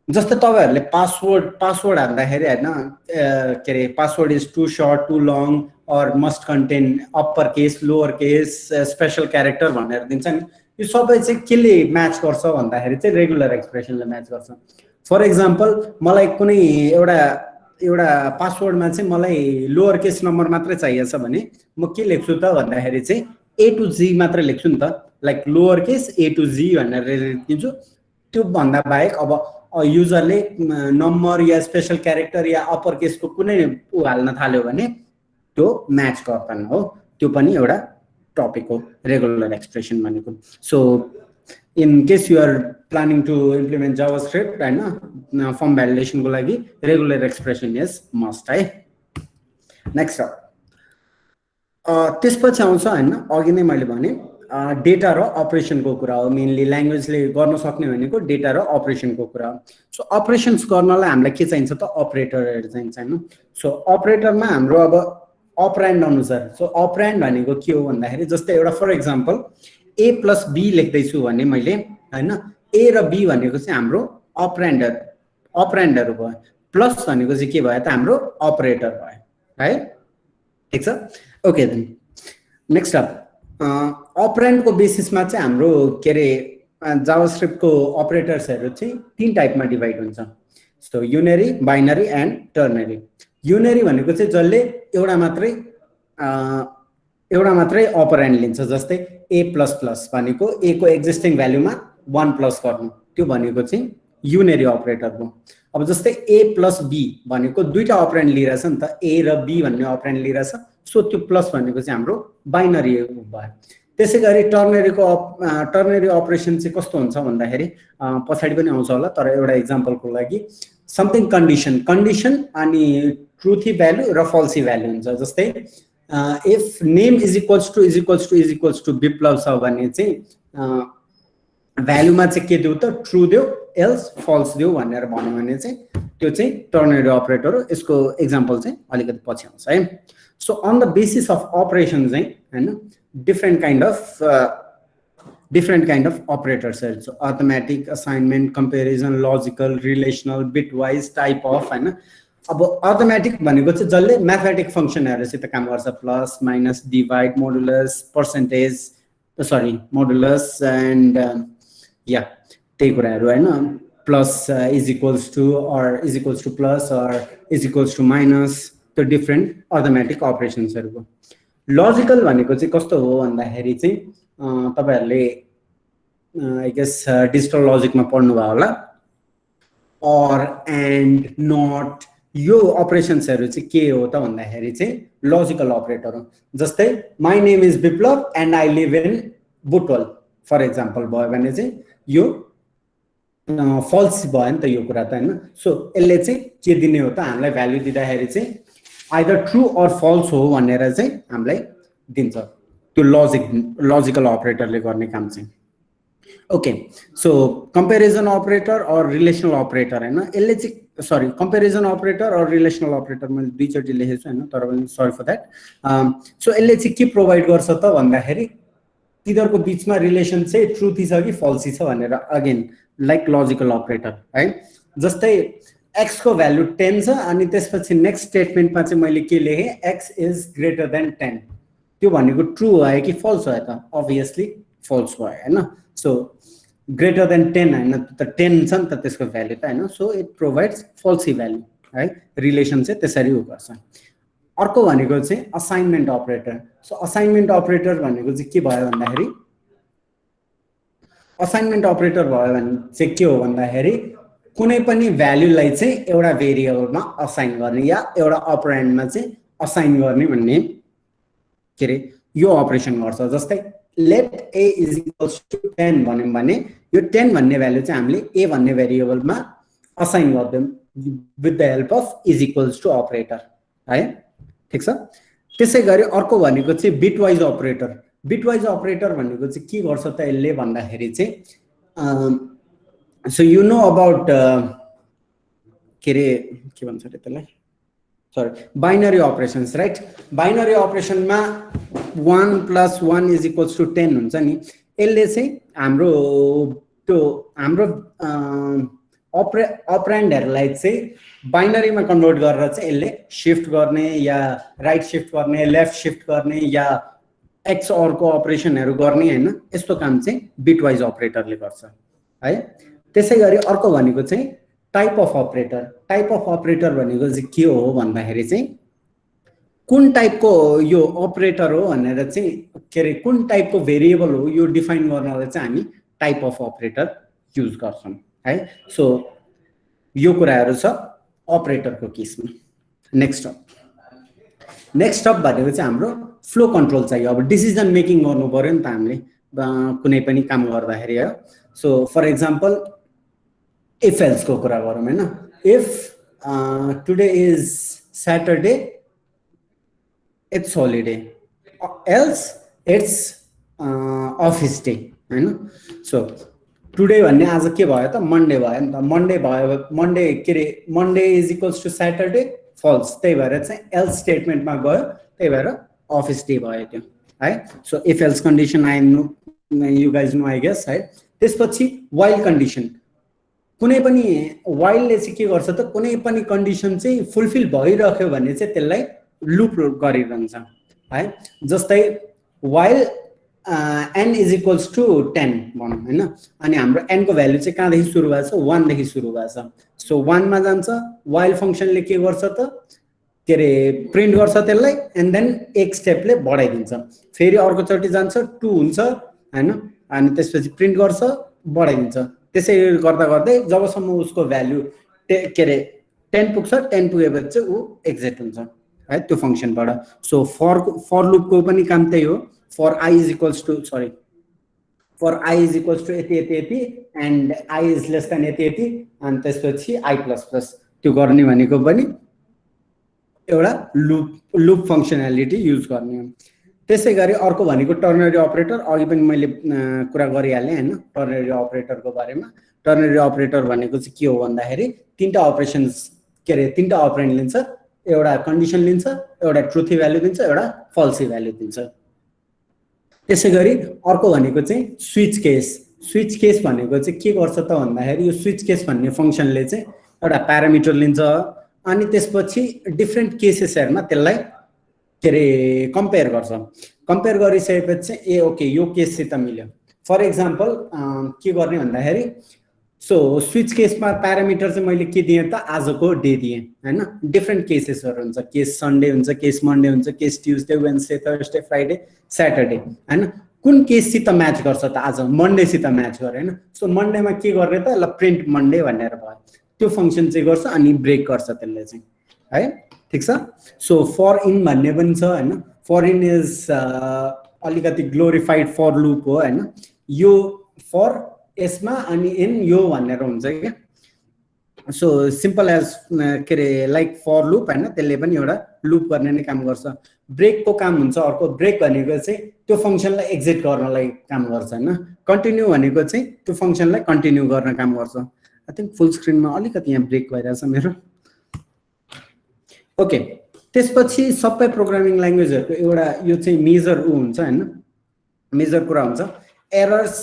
जस्तै तपाईहरुले पासवर्ड हाल्दाखेरि हैन के रे password is too short too long or must contain upper case lower case special character भनेर दिन्छ नि यो सबै चाहिँ केले म्याच गर्छ भन्दाखेरि चाहिँ रेगुलर एक्सप्रेसनले म्याच गर्छ फर एक्जाम्पल मलाई कुनै एउटा पासवर्डमा चाहिँ मलाई लोअर केस नम्बर मात्रै चाहिएको छ भने म के लेख्छु त भन्दाखेरि चाहिँ A to Z मात्र लेख्छु नि त like lower case A to Z भनेर दिन्छु त्यो भन्दा बाहेक अब युजरले नम्बर या स्पेशल क्यारेक्टर या अप्पर केसको कुनै हाल्न थाल्यो भने त्यो म्याच गर्दैन हो त्यो पनि एउटा टपिक हो रेगुलर एक्सप्रेसन भनेको so in case you are planning to implement JavaScript हैन फर्म भ्यालिडेसनको लागि रेगुलर एक्सप्रेसन इज मस्ट है नेक्स्ट त्यसपछि आउँछ हैन अघि नै मैले भने डेटा र अपरेसनको कुरा हो मेनली ल्याङ्ग्वेजले गर्न सक्ने भनेको डेटा र अपरेसनको कुरा हो सो अपरेसन्स गर्नलाई हामीलाई के चाहिन्छ त अपरेटरहरु चाहिन्छ हैन सो अपरेटरमा हाम्रो अब अपरेन्ड अनुसार सो अपरेन्ड भनेको के हो भन्दाखेरि जस्तै एउटा फर एक्जाम्पल a + b लेख्दै छु भने मैले हैन a र b भनेको चाहिँ हाम्रो अपरेन्डहरु भयो प्लस भनेको चाहिँ के भयो त हाम्रो अपरेटर भयो है ठीक छ ओके देन नेक्स्ट अप अपरेन्डको बेसिसमा चाहिँ हाम्रो के रे जावास्क्रिप्टको अपरेटर्सहरु चाहिँ 3 टाइपमा डिभाइड हुन्छ so unary binary and ternary unary भनेको चाहिँ जसले एउटा मात्रै अपरेन्ड लिन्छ जस्तै a++ भनेको a को एक्जिस्टिङ भ्यालुमा 1 प्लस गर्नु त्यो भनेको चाहिँ युनरी अपरेटर हो अब जस्तै a + b भनेको दुईटा अपरेन्ड लिइराछ नि त a र b भन्ने अपरेन्ड लिइराछ सो त्यो प्लस भनेको चाहिँ हाम्रो बाइनरी भयो त्यसै गरी टर्नरी अपरेसन चाहिँ कस्तो हुन्छ भन्दाखेरि पछाडि पनि आउँछ होला, तर एउटा इक्जाम्पलको लागि समथिङ कन्डिसन अनि ट्रुथी भ्यालु र फल्सी भ्यालु हुन्छ। जस्तै if name is equals to Biplav छ भने चाहिँ भ्यालुमा चाहिँ के दिउ त ट्रु दिउ एल्स फल्स दिउ भनेर भन्यो भने चाहिँ त्यो चाहिँ टर्नरी अपरेटर हो। यसको इक्जाम्पल चाहिँ अलिकति पछि आउँछ है। So on the basis of operation चाहिँ हैन different kind of operators are so arithmetic, assignment, comparison, logical, relational, bitwise type of हैन। अब arithmetic भनेको चाहिँ जसले mathematic फंक्शनहरुसित काम गर्छ, plus minus divide modulus percentage modulus and या त्यही कुराहरु हैन। Plus is equals to or is equals to plus or is equals to minus, त्यो डिफरेन्ट अर्थमेटिक अपरेसन्सहरुको। लजिकल भनेको चाहिँ कस्तो हो भन्दाखेरि चाहिँ तपाईहरुले आई गेस डिजिटल लजिकमा पढ्नु भयो होला। और एन्ड नट यो अपरेसन्सहरु चाहिँ के हो त भन्दाखेरि चाहिँ लजिकल अपरेटर हो। जस्तै my name is Biplav and I live in Butwal for example भयो भने चाहिँ यो फल्स भयो नि त यो कुरा त हैन। सो यसले चाहिँ के दिने हो त हामीलाई भ्यालु दिँदाखेरि चाहिँ आइदर ट्रु और फल्स हो भनेर चाहिँ हामीलाई दिन्छ। त्यो लजिकल अपरेटरले गर्ने काम चाहिँ। ओके, सो कम्पेरिजन अपरेटर और रिलेशनल अपरेटर हैन। यसले चाहिँ कम्पेरिजन अपरेटर और रिलेशनल अपरेटर मैले दुईचोटी लेखेको छु हैन, तर पनि सरी फर दैट। सो यसले चाहिँ के प्रोभाइड गर्छ त भन्दाखेरि तिनीहरुको बीचमा रिलेसन चाहिँ ट्रुथी छ कि फल्सी छ भनेर, अगेन लाइक लजिकल अपरेटर है। जस्तै x को भ्यालु 10 छ अनि त्यसपछि नेक्स्ट स्टेटमेन्टमा चाहिँ मैले के लेखे x इज ग्रेटर देन 10, त्यो भनेको ट्रु भयो कि फल्स भयो त? अभियसली फल्स भयो हैन। सो ग्रेटर देन 10 हैन, त 10 छ नि त त्यसको भ्यालु त हैन। सो इट प्रोभाइड्स फल्सी भ्यालु है। रिलेसन चाहिँ त्यसरी उ गर्छ। अर्को भनेको चाहिँ assignment operator. So assignment operator भनेको चाहिँ के भयो भन्दाखेरि असाइनमेन्ट अपरेटर भयो भने चाहिँ के हो भन्दाखेरि कुनै पनि भ्यालुलाई चाहिँ एउटा भेरिएबलमा असाइन गर्ने या एउटा अपरेन्डमा चाहिँ असाइन गर्ने भन्ने के रे यो अपरेसन गर्छ। जस्तै let a is equals to 10 भन्यौं भने यो 10 भन्ने भ्यालु चाहिँ हामीले a भन्ने भेरिएबलमा असाइन गर्छौं with the help of is equals to operator है। ठीक छ। त्यसै गरी अर्को भनेको चाहिँ बिटवाइज अपरेटर। बिटवाइज अपरेटर भनेको चाहिँ के गर्छ त यसले भन्दाखेरि चाहिँ so you know about के भन्छ रे त्यसलाई, बाइनरी अपरेशन्स राइट। बाइनरी अपरेसनमा 1 + 1 = 10 हुन्छ नि। यसले चाहिँ हाम्रो अपरेन्डहरुलाई चाहिँ बाइनरीमा कन्भर्ट गरेर चाहिँ यसले शिफ्ट गर्ने या राइट शिफ्ट गर्ने, लेफ्ट शिफ्ट गर्ने या एक्स और को अपरेसनहरु गर्ने हैन। यस्तो काम चाहिँ बिटवाइज अपरेटरले गर्छ है। त्यसै गरी अर्को भनेको चाहिँ type of operator. Type of operator भनेको चाहिँ के हो भन्दाखेरि चाहिँ कुन टाइपको यो अपरेटर हो भनेर चाहिँ के रे कुन टाइपको भेरिएबल हो यो डिफाइन गर्नलाई चाहिँ हामी टाइप अफ अपरेटर युज गर्छौं है। सो यो कुराहरु छ अपरेटरको केसमा। नेक्स्ट अप भनेको चाहिँ हाम्रो फ्लो कन्ट्रोल चाहियो। अब डिसिजन मेकिङ गर्नु पर्यो नि त हामीले कुनै पनि काम गर्दाखेरि है। So for example if else को कुरा गरौँ हैन। If today is Saturday it's holiday, else it's office day हैन। सो टुडे भन्ने आज के भयो त मन्डे भयो नि त। मन्डे भयो मन्डे के रे Monday is equals to Saturday false, त्यही भएर चाहिँ एल्स स्टेटमेन्टमा गयो, त्यही भएर अफिस डे भयो त्यो है। So if else condition I know you guys know I guess है। त्यसपछि व्हाइल कन्डिसन। कुनै पनि व्हाइलले चाहिँ के गर्छ त कुनै पनि कन्डिसन चाहिँ फुलफिल भइराख्यो भने चाहिँ त्यसलाई लुप गरिरहन्छ है। जस्तै while n is equals to 10 भनौं हैन। अनि हाम्रो n को भ्यालु चाहिँ कहाँदेखि सुरु भएको छ 1 देखि सुरु भएको छ। सो 1 मा जान्छ, व्हाइल फंक्सनले के गर्छ त के रे प्रिन्ट गर्छ त्यसलाई एन्ड देन एक स्टेपले बढाइदिन्छ। फेरि अर्को चोटी जान्छ 2 हुन्छ हैन, अनि त्यसपछि प्रिन्ट गर्छ बढाइदिन्छ। त्यसै गर्दा गर्दै जबसम्म उसको भ्यालु के रे 10 पुग्छ, 10 पुगेपछि चाहिँ उ एक्जिट हुन्छ है त्यो फंक्सनबाट। सो फर लुपको पनि काम त्यही हो। for I is equals to sorry for I is equals to यति and I is less than यति अनि त्यसपछि I plus plus त्यो गर्ने भनेको पनि एउटा लूप फंक्शनालिटी युज गर्ने हो। त्यसैगरी अर्को भनेको टर्नरी अपरेटर, अघि पनि मैले कुरा गरिहालेँ हैन टर्नरी अपरेटरको बारेमा। टर्नरी अपरेटर भनेको चाहिँ के हो भन्दाखेरि तीनटा अपरेशन्स के रे तीनटा अपरेन्ड लिन्छ, एउटा कन्डिसन लिन्छ, एउटा ट्रुथी भ्यालु दिन्छ, एउटा फल्सी भ्यालु दिन्छ। त्यसैगरी अर्को भनेको चाहिँ स्विच केस। स्विच केस भनेको चाहिँ के गर्छ त भन्दाखेरि यो स्विच केस भन्ने फंक्शनले चाहिँ एउटा प्यारामिटर लिन्छ अनि त्यसपछि डिफरेन्ट केसेसहरुमा त्यसलाई के रे कम्पेयर गर्छ। कम्पेयर गरिसकेपछि ए ओके यो केससित मिल्यो। फर एक्जाम्पल के गर्ने भन्दाखेरि सो स्विच केसमा प्यारामिटर चाहिँ मैले के दिएँ त आजको डे दिएँ हैन। डिफरेन्ट केसेसहरु हुन्छ, केस सन्डे हुन्छ, केस मन्डे हुन्छ, case Tuesday, Wednesday, Thursday, Friday, Saturday हैन। कुन केससित म्याच गर्छ त आज मन्डेसित म्याच गरे हैन। सो मन्डेमा के गर्ने त ल प्रिन्ट मन्डे भनेर भयो। त्यो फंक्सन चाहिँ गर्छ अनि ब्रेक गर्छ त्यसले चाहिँ है। ठीक छ। सो फर इन भन्ने पनि छ हैन। फर इन इज अलिकति ग्लोरिफाइड फर लूप हो हैन। यो फर यसमा अनि इन यो भनेर हुन्छ के। सो सिम्पल एज के रे लाइक फर लूप हैन, त्यसले पनि एउटा लूप गर्ने नै काम गर्छ। ब्रेक को काम हुन्छ अर्को। ब्रेक भनेको चाहिँ त्यो फंक्सनलाई एक्जिट गर्नलाई काम गर्छ हैन। कन्टिन्यू भनेको चाहिँ त्यो फंक्सनलाई कन्टिन्यू गर्न काम गर्छ। आई थिंक फुल स्क्रिनमा अलिकति यहाँ ब्रेक भइरहेछ मेरो। ओके, त्यसपछि सबै प्रोग्रामिङ ल्याङ्ग्वेजहरुको एउटा यो चाहिँ मेजर हुन्छ हैन, मेजर कुरा हुन्छ। Errors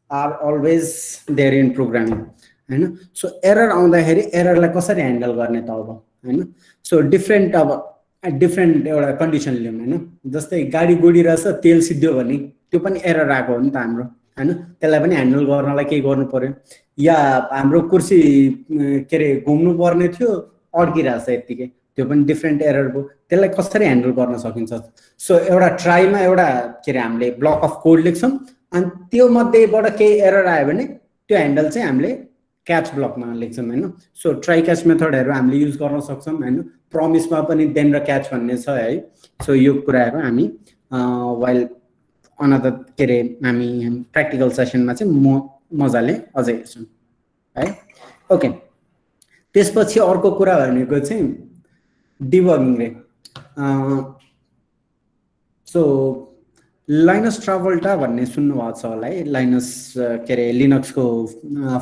are always there in programming हैन। सो एरर आउँदाखेरि एररलाई कसरी ह्यान्डल गर्ने त अब हैन। सो डिफरेन्ट एउटा कन्डिसन लियौँ हैन। जस्तै गाडी गुडिरहेछ तेल सिद्धियो भने त्यो पनि एरर आएको हो नि त हाम्रो हैन। त्यसलाई पनि ह्यान्डल गर्नलाई के गर्नु पर्यो, या हाम्रो कुर्सी के रे घुम्नु पर्ने थियो अड्किरहेछ यतिकै, त्यो पनि डिफरेन्ट एरर भयो। त्यसलाई कसरी ह्यान्डल गर्न सकिन्छ। सो एउटा ट्राईमा एउटा के रे हामीले ब्लक अफ कोड लेख्छौं अनि त्यो मध्येबाट केही एरर आयो भने त्यो ह्यान्डल चाहिँ हामीले क्याच ब्लकमा लेख्छौं हैन। सो ट्राई क्याच मेथडहरु हामीले युज गर्न सक्छौं हैन। प्रमिसमा पनि देन र क्याच भन्ने छ है। सो यो कुराहरु हामी वाइल अनदर के रे हामी प्र्याक्टिकल सेसनमा चाहिँ मजाले अझै हेर्छौं है। ओके, त्यसपछि अर्को कुरा भनेको चाहिँ डिबगिङ रे। सो लाइनस ट्राभल्टा भन्ने सुन्नु भएको छ होला है। लाइनस के रे लिनक्सको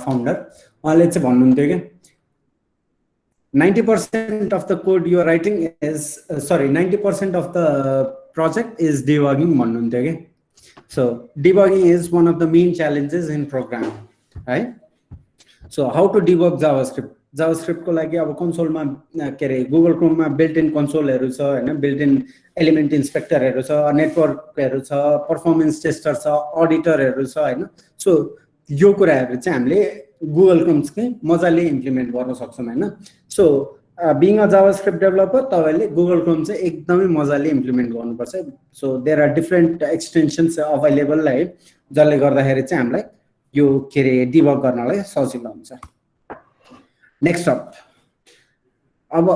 फाउन्डर, उहाँले चाहिँ भन्नुहुन्थ्यो कि 90% of the code you are writing is 90% of the project is debugging भन्नुहुन्थ्यो के। So debugging is one of the main challenges in programming, right? So how to debug JavaScript? JavaScript को लागि अब कन्सोलमा के रे गुगल क्रोममा बिल्ट इन कन्सोलहरु छ हैन, built in element इन्स्पेक्टरहरु छ, नेटवर्कहरु छ, पर्फर्मेन्स टेस्टर छ, अडिटरहरु छ हैन। सो यो कुराहरु चाहिँ हामीले गुगल क्रोमकै मजाले इम्प्लिमेन्ट गर्न सक्छौं हैन। So being a JavaScript developer तपाईले गुगल क्रोम चाहिँ एकदमै मजाले इम्प्लिमेन्ट गर्नुपर्छ। So there are different extensions available है, जसले गर्दाखेरि चाहिँ हामीलाई यो के रे डिबग गर्नलाई सजिलो हुन्छ। नेक्स्ट अप, अब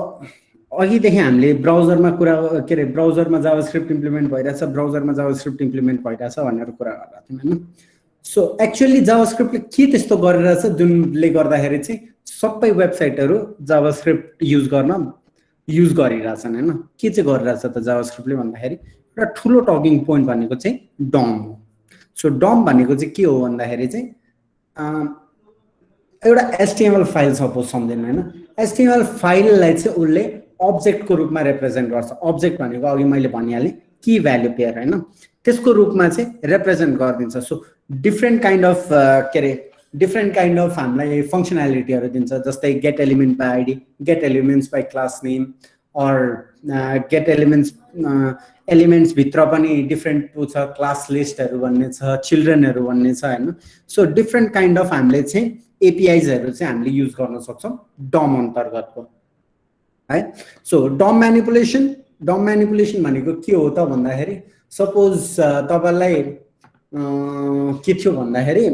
अघिदेखि हामीले ब्राउजरमा कुरा के रे ब्राउजरमा जावास्क्रिप्ट इम्प्लिमेन्ट भइरहेछ, ब्राउजरमा जावास्क्रिप्ट इम्प्लिमेन्ट भइरहेछ भनेर कुरा गर्दा थियौं हैन। सो एक्चुअली जावास्क्रिप्टले के त्यस्तो गरिरहेछ जुनले गर्दाखेरि चाहिँ सबै वेबसाइटहरु जावास्क्रिप्ट युज गरिरहेछन् हैन। के चाहिँ गरिरहेछ त जावास्क्रिप्टले भन्दाखेरि एउटा ठुलो टकिङ पोइन्ट भनेको चाहिँ डम हो। सो डम भनेको चाहिँ के हो भन्दाखेरि चाहिँ एउटा एचटीएमएल फाइल सपोज सम्झिनु हैन। एचटीएमएल फाइललाई चाहिँ उले अब्जेक्टको रूपमा रिप्रेजेन्ट गर्छ। अब्जेक्ट भनेको अघि मैले भनिहालेँ की भ्यालु पेयर हैन, त्यसको रूपमा चाहिँ रिप्रेजेन्ट गरिदिन्छ। सो डिफरेन्ट काइन्ड अफ के रे डिफरेन्ट काइन्ड अफ हामीलाई फंक्शनालिटीहरु दिन्छ, जस्तै get element by ID, get elements by class name, or get elements भित्र पनि डिफरेन्ट छ, क्लास लिस्टहरु भन्ने छ, चिल्ड्रेनहरु भन्ने छ हैन। सो डिफरेन्ट काइन्ड अफ हामीले चाहिँ एपीआईजहरु चाहिँ हामीले युज गर्न सक्छौं डम अन्तर्गतको है। सो डम म्यानिपुलेसन भनेको के हो त भन्दाखेरि सपोज तपाईलाई के थियो भन्दाखेरि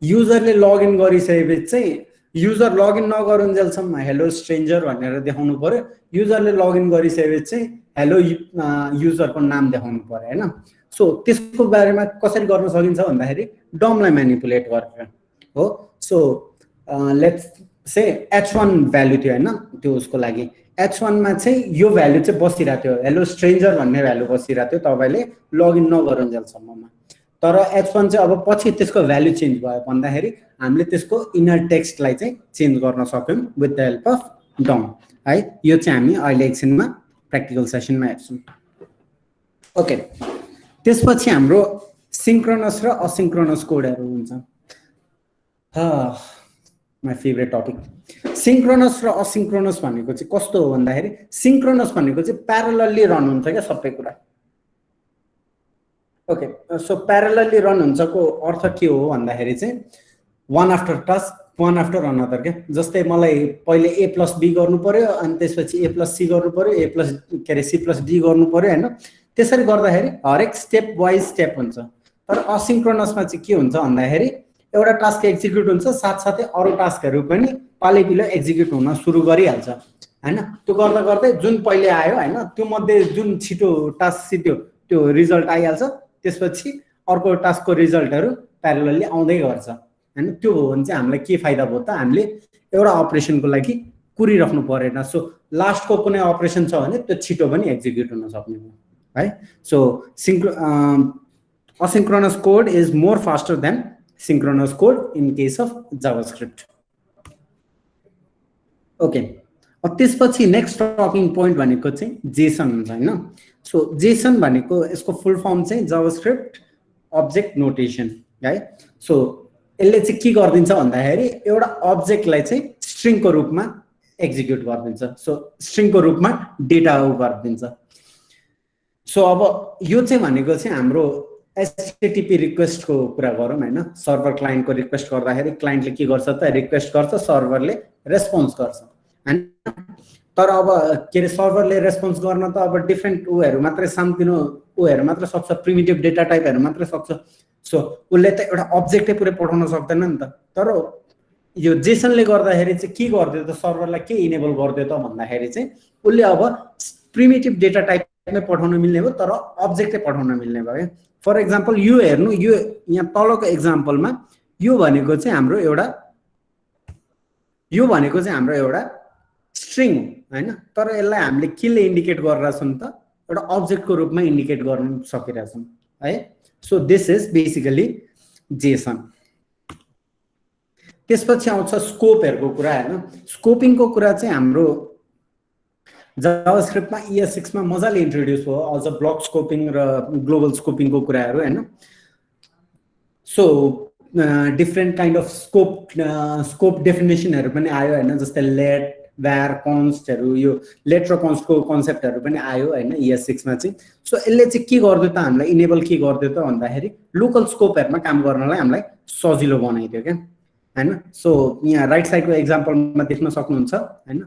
युजरले लगइन गरिसकेपछि चाहिँ युजर लगइन नगरुन्जेलसम्म हेलो स्ट्रेन्जर भनेर देखाउनु पर्यो। युजरले लगइन गरिसकेपछि चाहिँ हेलो युजरको नाम देखाउनु पर्यो हैन। सो त्यसको बारेमा कसरी गर्न सकिन्छ भन्दाखेरि डमलाई म्यानिपुलेट गरेर हो। So let's say h1 value थियो हैन, त्यो उसको लागि h1 मा चाहिँ यो भ्यालु चाहिँ बसिरहेको थियो, हेलो स्ट्रेन्जर भन्ने भ्यालु बसिरहेको थियो तपाईले लगइन नगरुन्जेलसम्ममा। तर h1 चाहिँ अब पछि त्यसको भ्यालु चेन्ज भयो भन्दाखेरि हामीले त्यसको इनर टेक्स्टलाई चाहिँ चेन्ज गर्न सक्यौं विथ द हेल्प अफ डम है। यो चाहिँ हामी अहिले एकछिनमा प्र्याक्टिकल सेसनमा हेर्छौं। ओके, त्यसपछि हाम्रो सिंक्रोनस र असिंक्रोनस कोडहरु हुन्छ। My favourite topic. सिंक्रोनस र असिंक्रोनस भनेको चाहिँ कस्तो हो भन्दाखेरि सिंक्रोनस भनेको चाहिँ प्यारलली रन हुन्छ क्या सबै कुरा। ओके, सो प्यारलली रन हुन्छको अर्थ के हो भन्दाखेरि चाहिँ one after task one after another के। जस्तै मलाई पहिले a + b गर्नु पर्यो अनि त्यसपछि a + c गर्नु पर्यो, c + d गर्नु पर्यो हैन। त्यसरी गर्दाखेरि हरेक स्टेप वाइज स्टेप हुन्छ। तर असिंक्रोनसमा चाहिँ के हुन्छ भन्दाखेरि एउटा टास्क एक्जिक्युट हुन्छ साथसाथै अरु टास्कहरु पनि पालैपिलो एक्जिक्युट हुन सुरु गरिहाल्छ हैन। त्यो गर्दा गर्दै जुन पहिले आयो हैन त्यो मध्ये जुन छिटो टास्क सिध्यो त्यो रिजल्ट आइहाल्छ, त्यसपछि अर्को टास्कको रिजल्टहरु प्यारलली आउँदै गर्छ हैन। त्यो हो भने चाहिँ हामीलाई के फाइदा भयो त, हामीले एउटा अपरेसनको लागि कुरिराख्नु परेन। सो लास्टको कुनै अपरेसन छ भने त्यो छिटो पनि एक्जिक्युट हुन सक्ने हो है। So asynchronous code is more faster than synchronous code in case of JavaScript. Okay, त्यसपछि नेक्स्ट टकिङ पोइन्ट भनेको चाहिँ जेसन हुन्छ हैन। सो जेसन भनेको यसको फुल फर्म चाहिँ जावास्क्रिप्ट अब्जेक्ट नोटेसन है। सो यसले चाहिँ के गर्दिन्छ भन्दाखेरि एउटा अब्जेक्टलाई चाहिँ स्ट्रिङको रूपमा एक्जिक्युट गरिदिन्छ। सो स्ट्रिङको रूपमा डेटा गरिदिन्छ। सो अब यो चाहिँ भनेको चाहिँ हाम्रो HTTP रिक्वेस्टको कुरा गरौँ हैन। सर्भर क्लाइन्टको रिक्वेस्ट गर्दाखेरि क्लाइन्टले के गर्छ त, रिक्वेस्ट गर्छ, सर्भरले रेस्पोन्स गर्छ हैन। तर अब के रे सर्भरले रेस्पोन्स गर्न त अब डिफरेन्ट उहरु मात्रै सानतिनो उहरु मात्र सक्छ, प्रिमिटिभ डेटा टाइपहरु मात्र सक्छ। सो उले त एउटा अब्जेक्टै पुरै पठाउन सक्दैन नि त। तर यो जेसनले गर्दाखेरि चाहिँ के गर्दियो त, सर्भरलाई के इनेबल गर्दियो त भन्दाखेरि चाहिँ उले अब प्रिमिटिभ डेटा टाइपमै पठाउन मिल्ने भयो तर अब्जेक्टै पठाउन मिल्ने भयो। फर एक्जाम्पल यो हेर्नु, यो यहाँ तलको एक्जाम्पलमा यो भनेको चाहिँ हाम्रो एउटा स्ट्रिङ हैन। तर यसलाई हामीले केले इन्डिकेट गरिरहेछौं त, एउटा अब्जेक्टको रूपमा इन्डिकेट गर्न सकिरहेछौं है। So this is basically Jason. त्यसपछि आउँछ स्कोपहरुको कुरा हैन। स्कोपिङको कुरा चाहिँ हाम्रो जावास्क्रिप्टमा ES6 मा मजाले इन्ट्रोड्युस भयो, अझ ब्लक स्कोपिङ र ग्लोबल स्कोपिङको कुराहरु हैन। So different kind of scope डेफिनेसनहरु पनि आयो हैन, जस्तै लेट, var, constहरु, यो लेट र constको कन्सेप्टहरु पनि आयो हैन ES6 मा चाहिँ। सो यसले चाहिँ के गर्दियो त, हामीलाई इनेबल के गर्दियो त भन्दाखेरि लोकल स्कोपहरुमा काम गर्नलाई हामीलाई सजिलो बनाइदियो के हैन। सो यहाँ राइट साइडको एक्जाम्पलमा देख्न सक्नुहुन्छ हैन।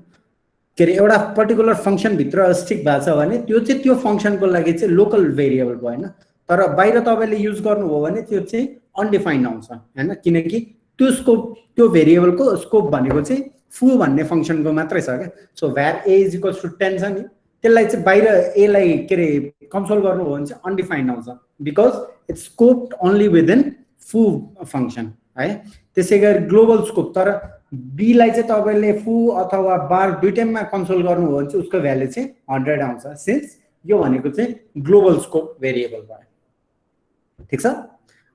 के रे एउटा पर्टिकुलर फंक्सन भित्र स्टिक भएको छ भने त्यो चाहिँ त्यो फंक्सनको लागि चाहिँ लोकल भेरिएबल भयो हैन। तर बाहिर तपाईले युज गर्नुभयो भने त्यो चाहिँ अनडिफाइन्ड आउँछ हैन, किनकि त्यो भेरिएबलको स्कोप भनेको चाहिँ फू भन्ने फंक्सनको मात्रै छ के। सो var a = 10 छ नि, त्यसलाई चाहिँ बाहिर a लाई के रे कन्सोल गर्नुभयो भने चाहिँ अनडिफाइन्ड आउँछ, because it's scoped only within फू फंक्सन है। त्यसैगरी ग्लोबल स्कोप, तर b लाई चाहिँ तपाईले फू अथवा बार दुईटैमा कन्सोल गर्नुभयो भने चाहिँ उसको भ्यालु चाहिँ 100 आउँछ, सिन्स यो भनेको चाहिँ ग्लोबल स्कोप भेरिएबल भयो। ठीक छ।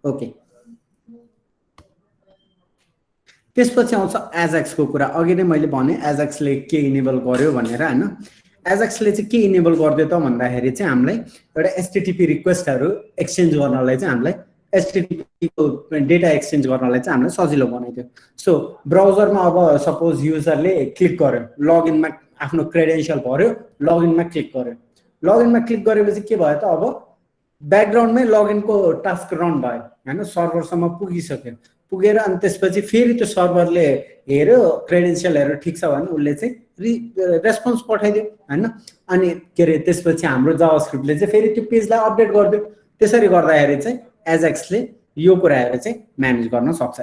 ओके, त्यसपछि आउँछ एजाक्सको कुरा। अघि नै मैले भने एजाक्सले के इनेबल गर्यो भनेर हैन। एजाक्सले चाहिँ के इनेबल गर्दियो त भन्दाखेरि चाहिँ हामीलाई एउटा HTTP रिक्वेस्टहरु एक्सचेन्ज गर्नलाई चाहिँ हामीलाई HTTP को डेटा एक्सचेन्ज गर्नलाई चाहिँ हामीलाई सजिलो बनाइदियो। सो ब्राउजरमा अब सपोज युजरले क्लिक गर्यो, लगइनमा आफ्नो क्रेडेन्शियल भर्यो, लगइनमा क्लिक गर्यो, लगइनमा क्लिक गरेपछि के भयो त, अब ब्याकग्राउन्डमै लगइनको टास्क रन भयो हैन, सर्भरसम्म पुगिसक्यो। पुगेर अनि त्यसपछि फेरि त्यो सर्भरले हेर्यो क्रेडेन्शियलहरु ठीक छ भने उले चाहिँ रेस्पोन्स पठाइदियो हैन। अनि के रे त्यसपछि हाम्रो जावास्क्रिप्टले चाहिँ फेरि त्यो पेजलाई अपडेट गर्दियो। त्यसरी गर्दाखेरि चाहिँ एजाक्सले यो कुराहरु चाहिँ म्यानेज गर्न सक्छ।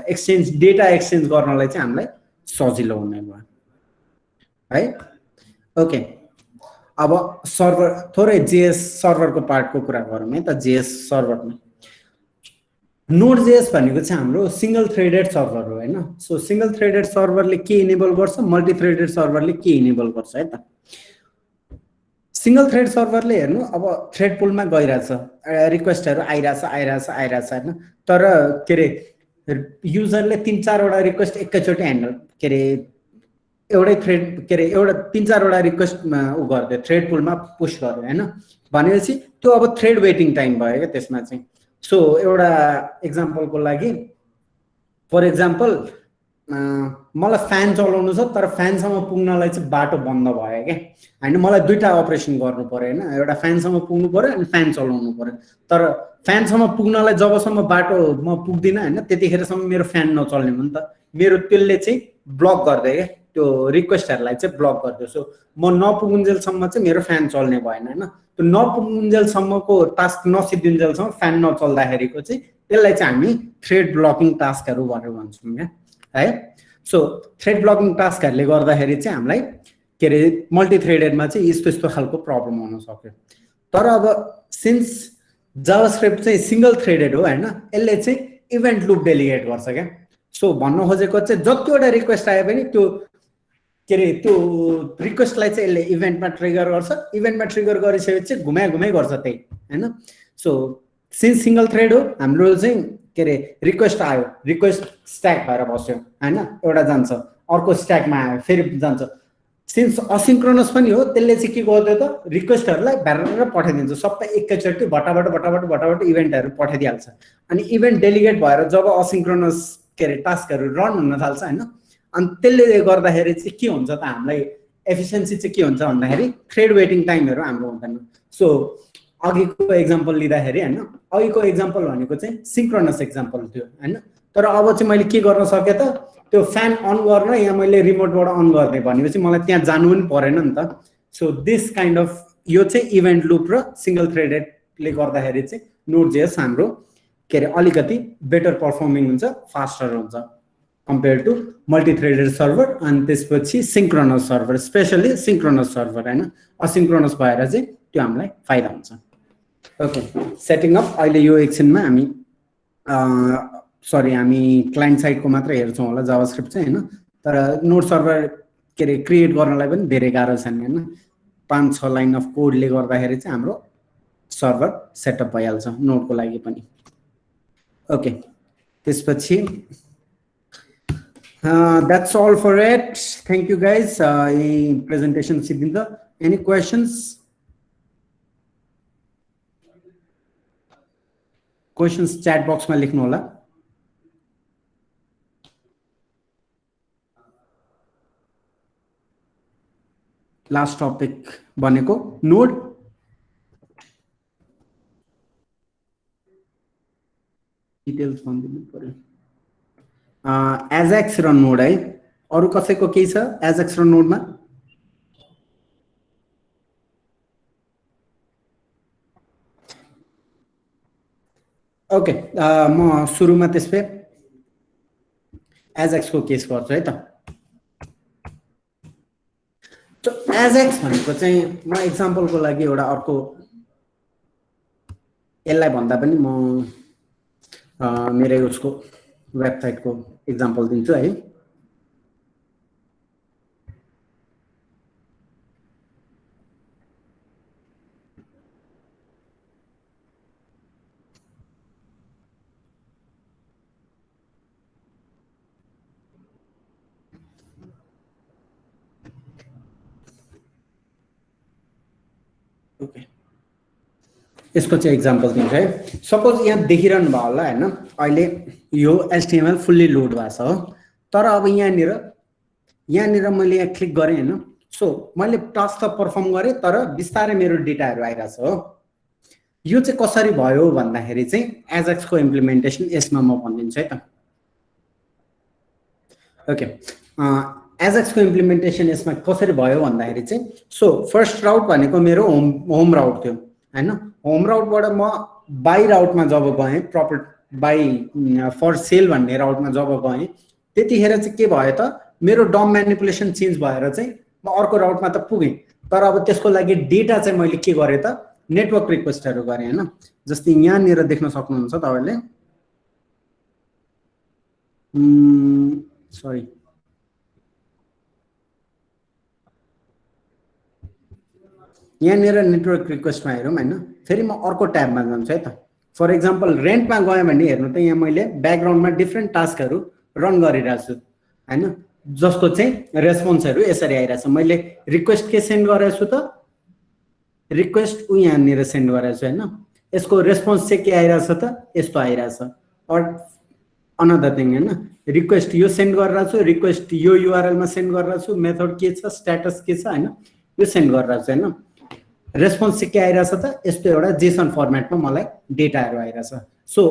डेटा एक्सचेन्ज गर्नलाई चाहिँ हामीलाई सजिलो हुने भयो है। ओके, अब सर्भर थोरै जेएस सर्भरको पार्टको कुरा गरौँ है त जेएस सर्भरमा Node.js भनेको चाहिँ हाम्रो सिंगल थ्रेडेड सर्भर हो हैन सो सिंगल थ्रेडेड सर्भरले के इनेबल गर्छ मल्टी थ्रेडेड सर्भरले के इनेबल गर्छ है त सिंगल थ्रेड सर्भरले हेर्नु अब थ्रेड पुलमा गइराछ रिक्वेस्टहरु आइराछ हैन तर के रे युजरले 3-4 वटा रिक्वेस्ट एकैचोटी ह्यान्डल के रे एउटै थ्रेड के रे एउटा 3-4 वटा रिक्वेस्ट उ गर्दै थ्रेड पुलमा पुश गर्यो हैन भनेपछि त्यो अब थ्रेड वेटिङ टाइम भयो के त्यसमा चाहिँ सो एउटा एक्जाम्पलको लागि फर एक्जाम्पल मलाई फ्यान चलाउनु छ तर फ्यानसम्म पुग्नलाई चाहिँ बाटो बन्द भयो के हैन मलाई दुईटा अपरेसन गर्नु पर्यो हैन एउटा फ्यानसम्म पुग्नु पर्यो अनि फ्यान चलाउनु पर्यो तर फ्यानसम्म पुग्नलाई जबसम्म बाटो म पुग्दिन हैन त्यतिखेरसम्म मेरो फ्यान नचल्ने हो नि त मेरो त्यसले चाहिँ ब्लक गर्दै के त्यो रिक्वेस्टहरुलाई चाहिँ ब्लक गर्दै सो म नपुगुन्जेलसम्म चाहिँ मेरो फ्यान चल्ने भएन हैन त्यो नपुगुन्जेलसम्मको टास्क नसिद्धिन्जेलसम्म फ्यान नचल्दाखेरिको चाहिँ त्यसलाई चाहिँ हामी थ्रेड ब्लकिङ टास्कहरु भनेर भन्छौँ के है सो थ्रेड ब्लकिङ टास्कहरुले गर्दाखेरि चाहिँ हामीलाई के रे मल्टी थ्रेडेडमा चाहिँ यस्तो खालको प्रब्लम हुन सक्यो तर अब सिन्स जावास्क्रिप्ट चाहिँ सिंगल थ्रेडेड हो हैन यसले चाहिँ इभेन्ट लूप डेलिगेट गर्छ के सो भन्न खोजेको चाहिँ जतिवटा रिक्वेस्ट आए पनि त्यो के रे त्यो रिक्वेस्टलाई चाहिँ यसले इभेन्टमा ट्रिगर गर्छ इभेन्टमा ट्रिगर गरिसकेपछि घुमाइ गर्छ त्यही हैन सो सिन्स सिंगल थ्रेड हो हाम्रो चाहिँ के रे रिक्वेस्ट आयो रिक्वेस्ट स्ट्याक भएर बस्यो हैन एउटा जान्छ अर्को स्ट्याकमा आयो फेरि जान्छ सिन्स असिंक्रोनस पनि हो त्यसले चाहिँ के गर्दै त रिक्वेस्टहरुलाई भ्यारेर पठाइदिन्छ सबै एकैचोटी भटाभट इभेन्टहरु पठाइदिहाल्छ अनि इभेन्ट डेलिगेट भएर जब असिंक्रोनस के रे टास्कहरु रन हुन थाल्छ हैन अनि त्यसले गर्दाखेरि चाहिँ के हुन्छ त हामीलाई एफिसिएन्सी चाहिँ के हुन्छ भन्दाखेरि थ्रेड वेटिङ टाइमहरु हाम्रो हुँदैन सो अघिको एक्जाम्पल लिँदाखेरि हैन अघिको एक्जाम्पल भनेको चाहिँ सिंक्रोनस एक्जाम्पल थियो हैन तर अब चाहिँ मैले के गर्न सके त त्यो फ्यान अन गर्न या मैले रिमोटबाट अन गर्ने भनेपछि मलाई त्यहाँ जानु पनि परेन नि त सो दिस काइन्ड अफ यो चाहिँ इभेन्ट लूप र सिंगल थ्रेडेडले गर्दाखेरि चाहिँ Node.js हाम्रो के रे अलिकति बेटर परफर्मिङ हुन्छ फास्टर हुन्छ compare to multi threaded server अनि त्यसपछि synchronous server especially synchronous server हैन असिंक्रोनस भएर चाहिँ त्यो हामीलाई फाइदा हुन्छ ओके सेटिङ अप अहिले यो एकछिनमा हामी सरी हामी क्लाइन्ट साइडको मात्र हेर्छौं होला जावास्क्रिप्ट चाहिँ हैन तर नोड सर्भर के रे क्रिएट गर्नलाई पनि धेरै गाह्रो छ हैन 5-6 लाइन अफ कोडले गर्दाखेरि चाहिँ हाम्रो सर्भर सेटअप भइहाल्छ नोडको लागि पनि ओके त्यसपछि that's all for it thank you guys presentation सिद्धिन्छ any questions chat box मा लेख्नु होला लास्ट टपिक भनेको नोड डिटेल्स भन्दिनु पर्यो एजेक्स र नोड है अरु कसैको केही छ एजेक्स र नोडमा ओके म सुरुमा त्यसै एजेक्स को केस गर्छु है त एजेक्स भनेको चाहिँ म एक्जाम्पलको लागि एउटा अर्को यसलाई भन्दा पनि म मेरै उसको वेबसाइट को एक्जाम्पल दिन्छु है ओके यसको चाहिँ एक्जाम्पल दिन्छु है सपोज यहाँ देखिरहनु भयो होला हैन अहिले यो HTML फुल्ली लोड भएको छ हो तर अब यहाँनिर मैले यहाँ क्लिक गरे हैन सो मैले टास्क त परफर्म गरे तर बिस्तारै मेरो डेटाहरु आइराछ हो यो चाहिँ कसरी भयो भन्दाखेरि चाहिँ एजेक्स को इम्प्लिमेन्टेसन यसमा म भनिदिन्छु है त ओके एजेक्स को इम्प्लिमेन्टेसन यसमा कसरी भयो भन्दाखेरि चाहिँ सो फर्स्ट राउट भनेको मेरो होम राउट थियो हैन होम राउटबाट म बाइ राउटमा जब गए प्रपर बाइ फर सेल भन्ने राउटमा जब गए त्यतिखेर चाहिँ के भयो त मेरो डम म्यानिपुलेसन चेन्ज भएर चाहिँ म अर्को राउटमा त पुगे तर अब त्यसको लागि डेटा चाहिँ मैले के गरेँ त नेटवर्क रिक्वेस्टहरु गरेँ हैन जस्तै यहाँनिर देख्न सक्नुहुन्छ तपाईले सरी यहाँनिर नेटवर्क रिक्वेस्टमा हेरौँ हैन फेरि म अर्को ट्याबमा जान्छु है त फर एक्जाम्पल रेन्टमा गएँ भने हेर्नु त यहाँ मैले ब्याकग्राउन्डमा डिफ्रेन्ट टास्कहरु रन गरिरहेको छु हैन जसको चाहिँ रेस्पोन्सहरु यसरी आइरहेछ मैले रिक्वेस्ट के सेन्ड गरेको छु त रिक्वेस्ट यहाँनिर सेन्ड गरेको छु हैन यसको रेस्पोन्स चाहिँ के आइरहेछ त यस्तो आइरहेछ और अनदर थिङ हैन रिक्वेस्ट यो सेन्ड गरिरहेको छु रिक्वेस्ट यो युआरएल मा सेन्ड गरिरहेको छु मेथड के छ स्ट्याटस के छ हैन यो सेन्ड गरिरहेको छु हैन रेस्पोन्स चाहिँ के आइरहेछ त यस्तो एउटा जेसन फर्मेटमा मलाई डेटाहरु आइरहेछ सो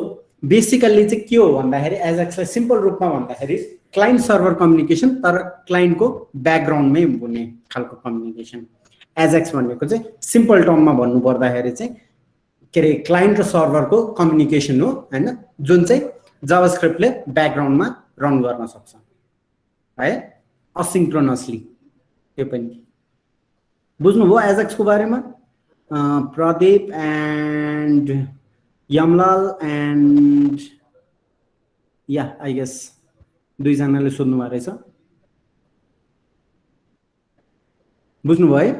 बेसिकली चाहिँ के हो भन्दाखेरि एजाक्सलाई सिम्पल रूपमा भन्दाखेरि क्लाइन्ट सर्भर कम्युनिकेसन तर क्लाइन्टको ब्याकग्राउन्डमै हुने खालको कम्युनिकेसन एजाक्स भनेको चाहिँ सिम्पल टर्ममा भन्नु पर्दाखेरि चाहिँ के रे क्लाइन्ट र सर्भरको कम्युनिकेसन हो हैन जुन चाहिँ जावास्क्रिप्टले ब्याकग्राउन्डमा रन गर्न सक्छ है असिन्क्रोनसली त्यो पनि बुझ्नुभयो एजाक्सको बारेमा Pradeep and Yamlal and yeah I guess दुई जनाले सोध्नु भएको रहेछ बुझ्नुभयो है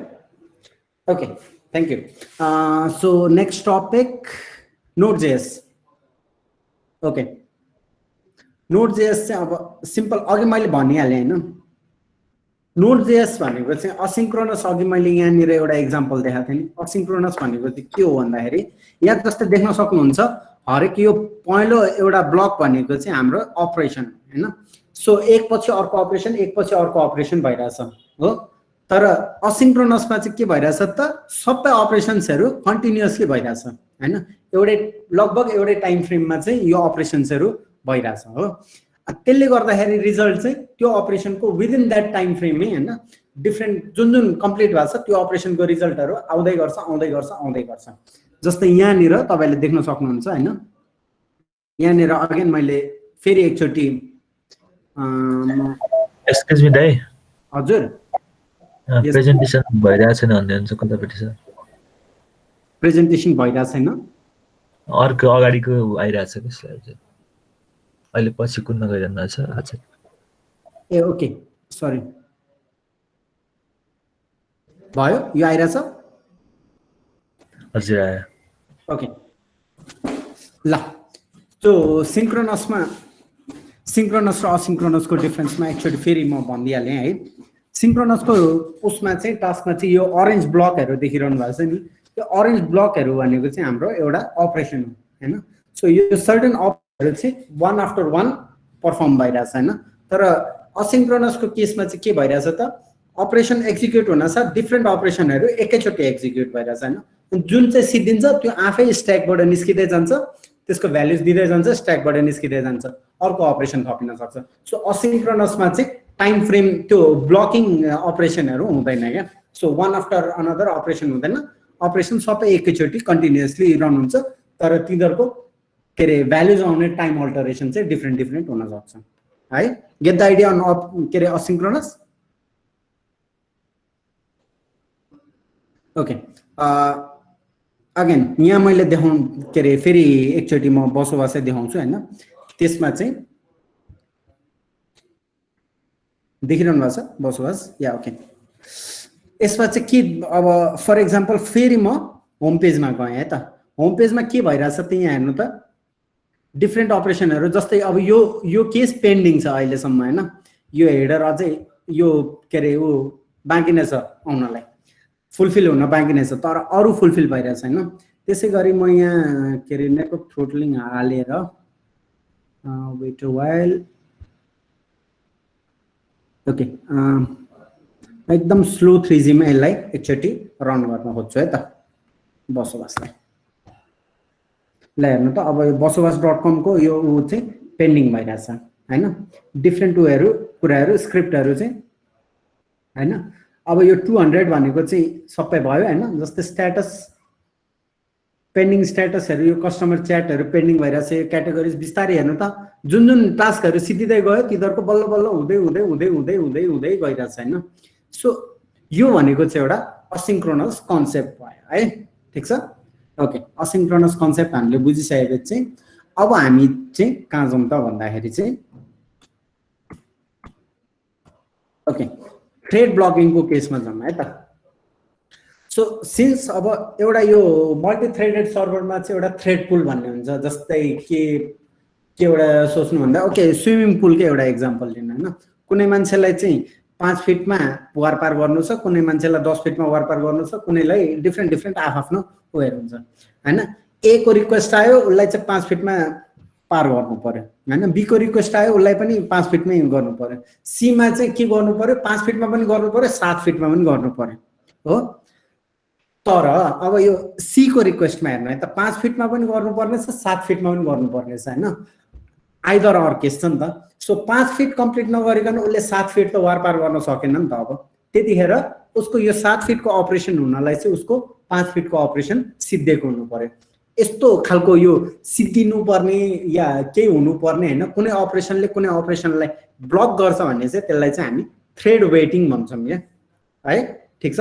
okay thank you so next topic Node JS okay Node JS चाहिँ अब सिम्पल अघि मैले भनिहालेँ हैन नोड.js भनेको चाहिँ असिन्क्रोनस अघि मैले यहाँनिर एउटा एक्जाम्पल देखाएको थिएँ नि असिन्क्रोनस भनेको चाहिँ के हो भन्दाखेरि यहाँ जस्तै देख्न सक्नुहुन्छ हरेक यो पहिलो एउटा ब्लक भनेको चाहिँ हाम्रो अपरेसन हैन सो एकपछि अर्को अपरेसन भइरहेछ हो तर असिन्क्रोनसमा चाहिँ के भइरहेछ त सबै अपरेसन्सहरु कन्टिन्युअसली भइरहेछ हैन एउटै लगभग एउटै टाइम फ्रेममा चाहिँ यो अपरेसन्सहरु भइरहेछ हो त्यसले गर्दाखेरि रिजल्ट चाहिँ त्यो अपरेसनको विदिन दैट टाइम फ्रेममै हैन डिफरेन्ट जुन कम्प्लिट भएको छ त्यो अपरेसनको रिजल्टहरु आउँदै गर्छ जस्तै यहाँनिर तपाईले देख्न सक्नुहुन्छ हैन यहाँनिर अगेन मैले फेरि एकचोटी एक्सक्युज मी दाइ हजुर प्रेजेन्टेसन भइरहेको छैन भन्ने हुन्छ कतापट्टि छ प्रेजेन्टेसन भइरहेको छैन अर्को अगाडिको आइरहेछ के स्लाइड अहिले पछि कुन गइरहनु छ अच्छा ए ओके सरी भयो यो आइरहेछ हजुर आयो ओके ल त्यो सिन्क्रोनस र असिन्क्रोनसको डिफरेन्समा एकचोटि फेरि म भनिदिइहालेँ है सिन्क्रोनसको उसमा चाहिँ टास्कमा चाहिँ यो अरेन्ज ब्लकहरु देखिरहनु भएको छ नि त्यो अरेन्ज ब्लकहरु भनेको चाहिँ हाम्रो एउटा अपरेसन हो हैन सो यो सर्टेन अपरेसन चाहिँ वान आफ्टर वान परफर्म भइरहेछ हैन तर असिन्क्रोनसको केसमा चाहिँ के भइरहेछ त अपरेसन एक्जिक्युट हुन साथ डिफरेन्ट अपरेसनहरु एकैचोटि एक्जिक्युट भइरहेछ हैन जुन चाहिँ सिद्धिन्छ त्यो आफै स्ट्याकबाट निस्किदै जान्छ त्यसको भ्यालुज दिदै जान्छ स्ट्याकबाट निस्किदै जान्छ अर्को अपरेसन थपिन सक्छ सो असिन्क्रोनसमा चाहिँ टाइम फ्रेम त्यो ब्लकिङ अपरेसनहरु हुँदैन क्या so one after another operation हुँदैन अपरेसन सबै एकैचोटि कन्टिन्युअसली रन हुन्छ तर तिनीहरुको के रे भ्यालुज आउने टाइम अल्टरेसन चाहिँ डिफरेन्ट हुन सक्छ है गेट द आइडिया अन के रे असिन्क्रोनस ओके अगेन यहाँ मैले देखाउँ के रे फेरि एकचोटि म बसोबासै देखाउँछु हैन त्यसमा चाहिँ देखिरहनु भएको छ बसोबास या ओके यसमा चाहिँ के अब फर एक्जाम्पल फेरि म होम पेजमा गएँ है त होम पेजमा के भइरहेछ त यहाँ हेर्नु त डिफरेन्ट अपरेसनहरु जस्तै अब यो केस पेन्डिङ छ अहिलेसम्म हैन यो हेडर अझै यो के रे उ बाँकी नै छ आउनलाई फुलफिल हुन बाँकी नै छ तर अरु फुलफिल भइरहेछ हैन त्यसैगरी म यहाँ के रे नेटवर्क थ्रोटलिङ हालेर वेट अ व्हाइल ओके एकदम स्लो 3G मा यसलाई एकचोटि रन गर्न खोज्छु है त बसोबासलाई ल हेर्नु त अब यो बसोबास.com को यो उ चाहिँ पेन्डिङ भइरहेछ हैन डिफरेन्ट कुराहरु स्क्रिप्टहरु चाहिँ हैन अब यो 200 भनेको चाहिँ सबै भयो हैन जस्तै स्ट्याटस पेन्डिङ स्ट्याटसहरु यो कस्टमर च्याटहरु पेन्डिङ भइरहेछ यो क्याटेगोरीज बिस्तारै हेर्नु त जुन टास्कहरु सिद्धिदै गयो तिनीहरुको बल्ल बल्ल हुँदै गइरहेछ हैन सो यो भनेको चाहिँ एउटा असिंक्रोनस कन्सेप्ट भयो है, ठिक छ। ओके, असिंक्रोनस कन्सेप्ट हामीले बुझिसकेपछि चाहिँ अब हामी चाहिँ कहाँ जाउँ त भन्दाखेरि चाहिँ ओके थ्रेड ब्लकिङको केसमा जाउँ है त। सो सिन्स अब एउटा यो मल्टी थ्रेडेड सर्भरमा चाहिँ एउटा थ्रेड पुल भन्ने हुन्छ, जस्तै के एउटा सोच्नु भन्दा ओके स्विमिङ पुलकै एउटा इक्जाम्पल लिनु होइन, कुनै मान्छेलाई चाहिँ 5 फिटमा वारपार गर्नु छ, कुनै मान्छेलाई 10 फिटमा वारपार गर्नु छ, कुनैलाई डिफ्रेन्ट आफ्नो उयोहरू हुन्छ होइन। ए को रिक्वेस्ट आयो उसलाई चाहिँ 5 फिटमा पार गर्नु पर्यो होइन, बी को रिक्वेस्ट आयो उसलाई पनि 5 फिटमै गर्नु पर्यो, सी मा चाहिँ के गर्नु पर्यो 5 फिटमा पनि गर्नु पर्यो 7 फिटमा पनि गर्नु पर्यो हो। तर अब यो सी को रिक्वेस्टमा हेर्नु है त 5 फिटमा पनि गर्नुपर्ने छ 7 फिटमा पनि गर्नुपर्ने छ होइन, आइदर अर केस छ नि त। सो 5 फिट कम्प्लिट नगरिकन उसले 7 फिट त वारपार गर्न सकेन नि त। अब त्यतिखेर उसको यो 7 फिटको अपरेसन हुनलाई चाहिँ उसको 5 फिटको अपरेसन सिद्धिएको हुनु पर्यो। यस्तो खालको यो सिद्धिनु पर्ने या केही हुनुपर्ने होइन, कुनै अपरेसनले कुनै अपरेसनलाई ब्लक गर्छ भन्ने चाहिँ त्यसलाई चाहिँ हामी थ्रेड वेटिङ भन्छौँ क्या है, ठिक छ।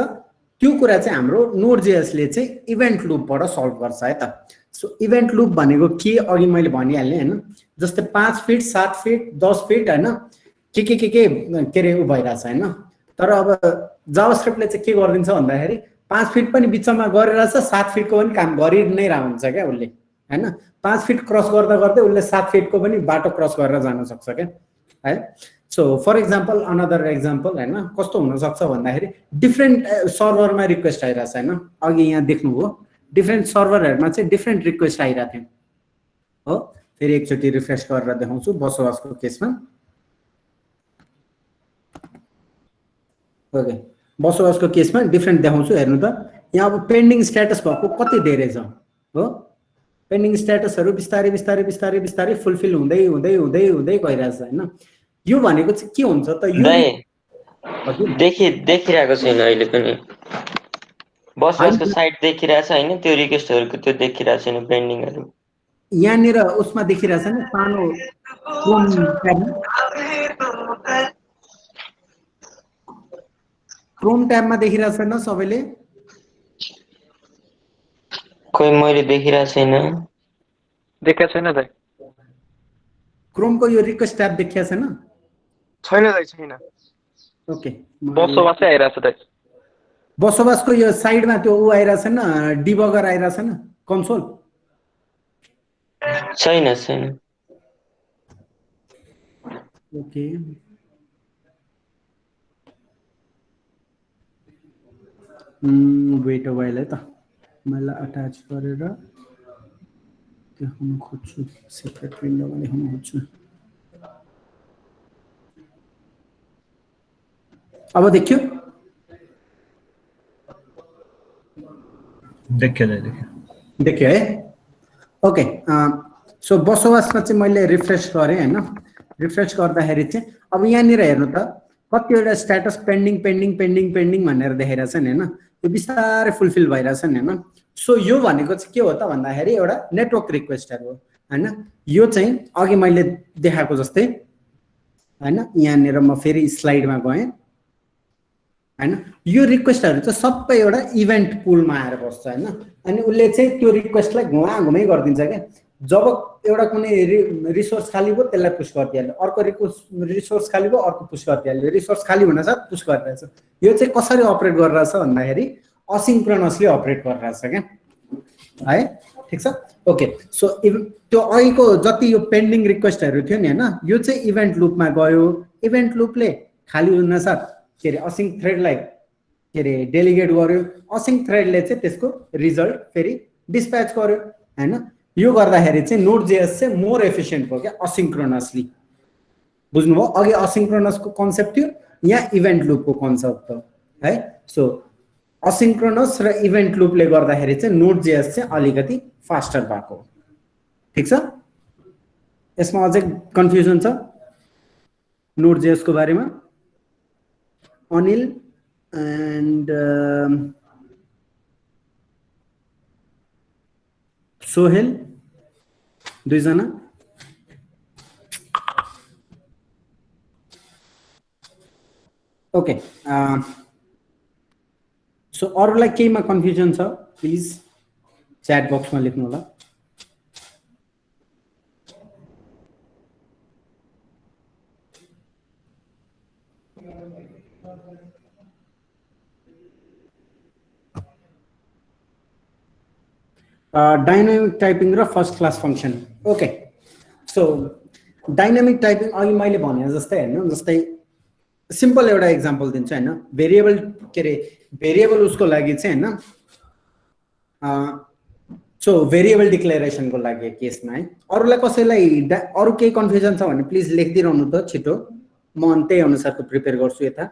त्यो कुरा चाहिँ हाम्रो नोड.जेएसले चाहिँ इभेन्ट लुपबाट सल्भ गर्छ है त। सो इभेन्ट लुप भनेको के अघि मैले भनिहालेँ होइन, जस्तै 5 फिट 7 फिट 10 फिट होइन के अरे उ भइरहेछ होइन। तर अब जावास्क्रिप्टले चाहिँ के गरिदिन्छ भन्दाखेरि 5 फिट पनि बिचमा गरिरहेछ 7 फिटको पनि काम गरि नै रह हुन्छ क्या उसले होइन। 5 फिट क्रस गर्दा गर्दै उसले 7 फिटको पनि बाटो क्रस गरेर जान सक्छ क्या है। So for example another example होइन कस्तो हुनसक्छ भन्दाखेरि डिफ्रेन्ट सर्भरमा रिक्वेस्ट आइरहेछ होइन, अघि यहाँ देख्नुभयो डिफ्रेन्ट सर्भरहरूमा चाहिँ डिफ्रेन्ट रिक्वेस्ट आइरहेको थियो हो। फेरि एकचोटि रिफ्रेस गरेर देखाउँछु बसोबासको केसमा। ओके बसोबासको केसमा डिफ्रेन्ट देखाउँछु हेर्नु त। यहाँ अब पेन्डिङ स्ट्याटस भएको कति धेरै छ हो, पेन्डिङ स्ट्याटसहरू बिस्तारै बिस्तारै बिस्तारै बिस्तारै फुलफिल हुँदै हुँदै हुँदै हुँदै गइरहेछ होइन। यो भनेको चाहिँ के हुन्छ त यो देखिरहेको छैन अहिले पनि बसको साइट देखिरहेछ होइन, त्यो रिक्वेस्टहरूको त्यो देखिरहेको छैन पेन्डिङहरू। यहाँनिर उसमा देखिरहेछ नि सानो क्रोम ट्याबमा देखिरहेछ छैन सबैले? खोइ मैले देखिरहेको छैन, देखेको छैन दाइ। क्रोमको यो रिक्वेस्ट ट्याब देखिया छैन? छैन दाइ छैन। ओके बसोबासै आइरहेछ दाइ। बसोबासको यो साइडमा त्यो उ आइरहेछ छैन, डिबगर आइरहेछ छैन कन्सोल? छैन छैन। ओके वेट अ वाइल है त, मैले अट्याच गरेर देखाउन खोज्छु, सेपरेट विन्डोमा देखाउन खोज्छु। अब देखियो? देखियो है। ओके सो बसोबासमा चाहिँ मैले रिफ्रेस गरेँ होइन, रिफ्रेस गर्दाखेरि चाहिँ अब यहाँनिर हेर्नु त कतिवटा status pending pending pending pending भनेर देखाइरहेछ नि होइन, यो बिस्तारै फुलफिल भइरहेछ नि होइन। सो यो भनेको चाहिँ के हो त भन्दाखेरि एउटा नेटवर्क रिक्वेस्टहरू हो होइन। यो चाहिँ अघि मैले देखाएको जस्तै होइन, यहाँनिर म फेरि स्लाइडमा गएँ होइन, यो रिक्वेस्टहरू चाहिँ सबै एउटा इभेन्ट पुलमा आएर बस्छ होइन। अनि उसले चाहिँ त्यो रिक्वेस्टलाई घुमाइ गरिदिन्छ क्या। जब एउटा कुनै रिसोर्स खाली भयो त्यसलाई पुश गरिदिइहाल्यो, अर्को रिसोर्स खाली भयो अर्को पुश गरिदिइहाल्यो, रिसोर्स खाली हुन साथ पुश गरिरहेछ। यो चाहिँ कसरी अपरेट गरिरहेछ भन्दाखेरि असिंक्रोनसली अपरेट गरिरहेछ क्या है, ठिक छ। ओके सो त्यो अघिको जति यो पेन्डिङ रिक्वेस्टहरू थियो नि होइन, यो चाहिँ इभेन्ट लुपमा गयो, इभेन्ट लुपले खाली हुन साथ के अरे असिङ थ्रेडलाई के अरे डेलिगेट गर्यो, असिङ थ्रेडले चाहिँ त्यसको रिजल्ट फेरि डिस्प्याच गर्यो होइन। यो गर्दाखेरि चाहिँ नोड.जेएस चाहिँ मोर एफिसिएन्ट भयो क्या असिंक्रोनसली। बुझ्नुभयो? अघि असिंक्रोनसको कन्सेप्ट थियो, यहाँ इभेन्ट लुपको कन्सेप्ट हो है। सो असिंक्रोनस र इभेन्ट लुपले गर्दाखेरि चाहिँ नोड.जेएस चाहिँ अलिकति फास्टर भएको हो, ठिक छ। यसमा अझै कन्फ्युजन छ नोड.जेएस को बारेमा? अनिल एन्ड सोहेल दुईजना? ओके सो अरूलाई केहीमा कन्फ्युजन छ प्लिज च्याट बक्समा लेख्नु होला। डाइनामिक टाइपिङ र first class function. Okay, so dynamic typing अघि मैले भने जस्तै हैन, जस्तै सिम्पल एउटा इक्जाम्पल दिन्छु हैन, भेरिएबल के अरे भेरिएबल उसको लागि चाहिँ हैन, सो भेरिएबल डिक्लेरेसनको लागि केसमा है। अरूलाई कसैलाई अरू केही कन्फ्युजन छ भने प्लिज लेखिदिरहनु त छिटो, म त्यही अनुसारको प्रिपेयर गर्छु यता।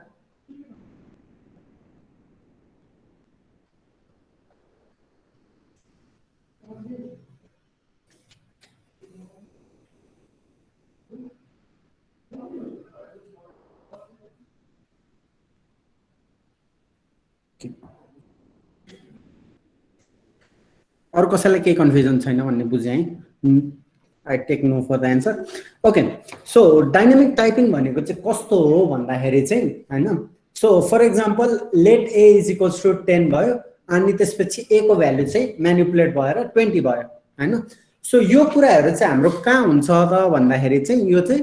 अरू कसैलाई केही कन्फ्युजन छैन भन्ने बुझेँ है। I take no for the answer. Okay, so dynamic typing भनेको चाहिँ कस्तो हो भन्दाखेरि चाहिँ हैन, so for example let A is equals to 10 भयो अनि त्यसपछि ए को भ्यालु चाहिँ म्यानिपुलेट भएर 20 भयो हैन। सो यो कुराहरू चाहिँ हाम्रो कहाँ हुन्छ त भन्दाखेरि चाहिँ यो चाहिँ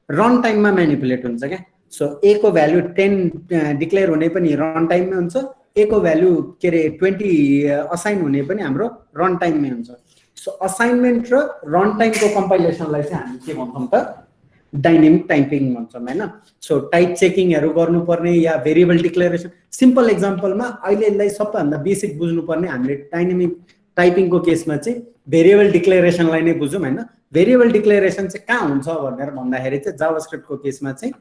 रन टाइममा म्यानिपुलेट हुन्छ क्या। सो ए को भ्यालु 10 डिक्लेयर हुने पनि रन टाइममै हुन्छ, ए को भ्यालु के अरे 20 असाइन हुने पनि हाम्रो रन टाइममै हुन्छ। सो असाइनमेन्ट र रन टाइमको कम्पाइलेसनलाई चाहिँ हामी के भन्छौँ त डाइनामिक टाइपिङ भन्छौँ हैन। सो टाइप चेकिङहरू गर्नुपर्ने या भेरिएबल डिक्लेरेसन, सिम्पल एक्जाम्पलमा अहिले यसलाई सबैभन्दा बेसिक बुझ्नुपर्ने हामीले डाइनामिक टाइपिङको केसमा चाहिँ भेरिएबल डिक्लेरेसनलाई नै बुझौँ हैन। भेरिएबल डिक्लेरेसन चाहिँ कहाँ हुन्छ भनेर भन्दाखेरि चाहिँ जावास्क्रिप्टको केसमा चाहिँ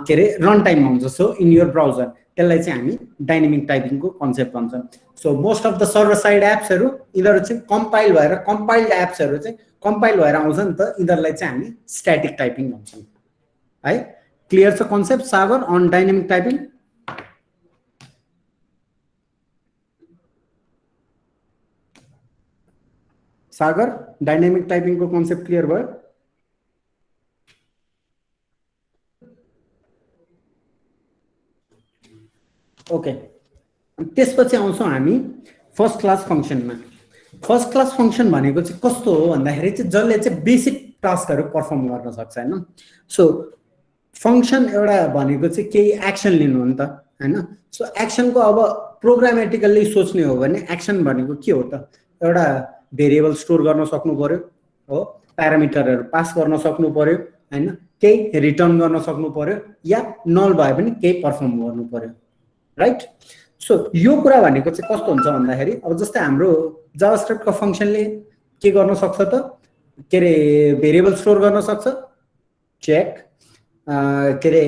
के अरे रन टाइममा हुन्छ। सो इन योर ब्राउजर त्यसलाई चाहिँ हामी डाइनामिक टाइपिङको कन्सेप्ट भन्छौँ। So most of the server side एप्सहरू यिनीहरू चाहिँ कम्पाइल भएर कम्पाइल्ड एप्सहरू चाहिँ कम्पाइल भएर आउँछ नि त, यिनीहरूलाई चाहिँ हामी स्ट्याटिक टाइपिङ भन्छौँ है। क्लियर छ कन्सेप्ट सागर अन डाइनामिक टाइपिङ? सागर डाइनामिक टाइपिङको कन्सेप्ट क्लियर भयो? ओके, त्यसपछि आउँछौँ हामी फर्स्ट क्लास फङ्सनमा। फर्स्ट क्लास फङ्सन भनेको चाहिँ कस्तो हो भन्दाखेरि चाहिँ जसले चाहिँ बेसिक टास्कहरू पर्फर्म गर्न सक्छ हैन। सो फङ्सन एउटा भनेको चाहिँ केही एक्सन लिनु हो नि त हैन। सो एक्सनको अब प्रोग्रामेटिकल्ली सोच्ने हो भने एक्सन भनेको के हो त, एउटा भेरिएबल स्टोर गर्न सक्नु पर्यो हो, प्यारामिटरहरू पास गर्न सक्नु पर्यो हैन, केही रिटर्न गर्न सक्नु पर्यो या नल भए पनि केही पर्फर्म गर्नु पर्यो, राइट। सो यो कुरा भनेको चाहिँ कस्तो हुन्छ भन्दाखेरि अब जस्तै हाम्रो जावास्क्रिप्टको फङ्सनले के गर्न सक्छ त, के अरे भेरिएबल स्टोर गर्न सक्छ, चेक, के अरे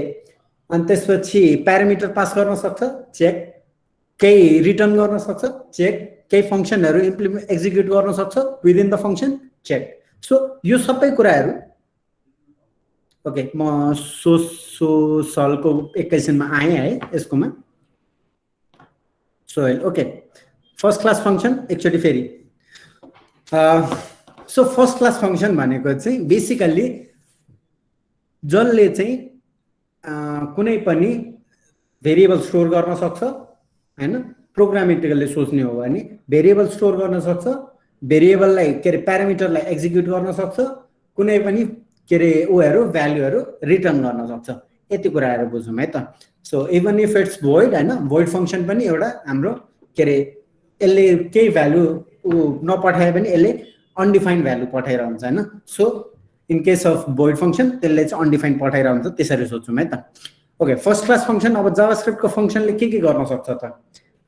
अनि त्यसपछि प्यारामिटर पास गर्न सक्छ, चेक, केही रिटर्न गर्न सक्छ, चेक, केही फङ्सनहरू एक्जिक्युट गर्न सक्छ within the function, check. So यो सबै कुराहरू ओके, म सलको एकैछिनमा आएँ है यसकोमा। Sohail okay, first class function एकचोटि फेरि। सो फर्स्ट क्लास फङ्सन भनेको चाहिँ बेसिकल्ली जसले चाहिँ कुनै पनि भेरिएबल स्टोर गर्न सक्छ हैन, प्रोग्रामेटिकल्ली सोच्ने हो भने भेरिएबल स्टोर गर्न सक्छ, भेरिएबललाई के अरे प्यारामिटरलाई एक्जिक्युट गर्न सक्छ, कुनै पनि के अरे उहरू भ्यालुहरू रिटर्न गर्न सक्छ। यति कुराहरू बुझौँ है त। So even if it's void हैन, भोइड फङ्सन पनि एउटा हाम्रो के अरे यसले केही भ्यालु नपठाए पनि यसले अनडिफाइन्ड भ्यालु पठाइरहन्छ हैन। So in case of void function त्यसले चाहिँ अनडिफाइन्ड पठाइरहन्छ, त्यसरी सोचौँ है त। ओके, फर्स्ट क्लास फङ्सन अब जावास्क्रिप्टको फङ्सनले के गर्न सक्छ त,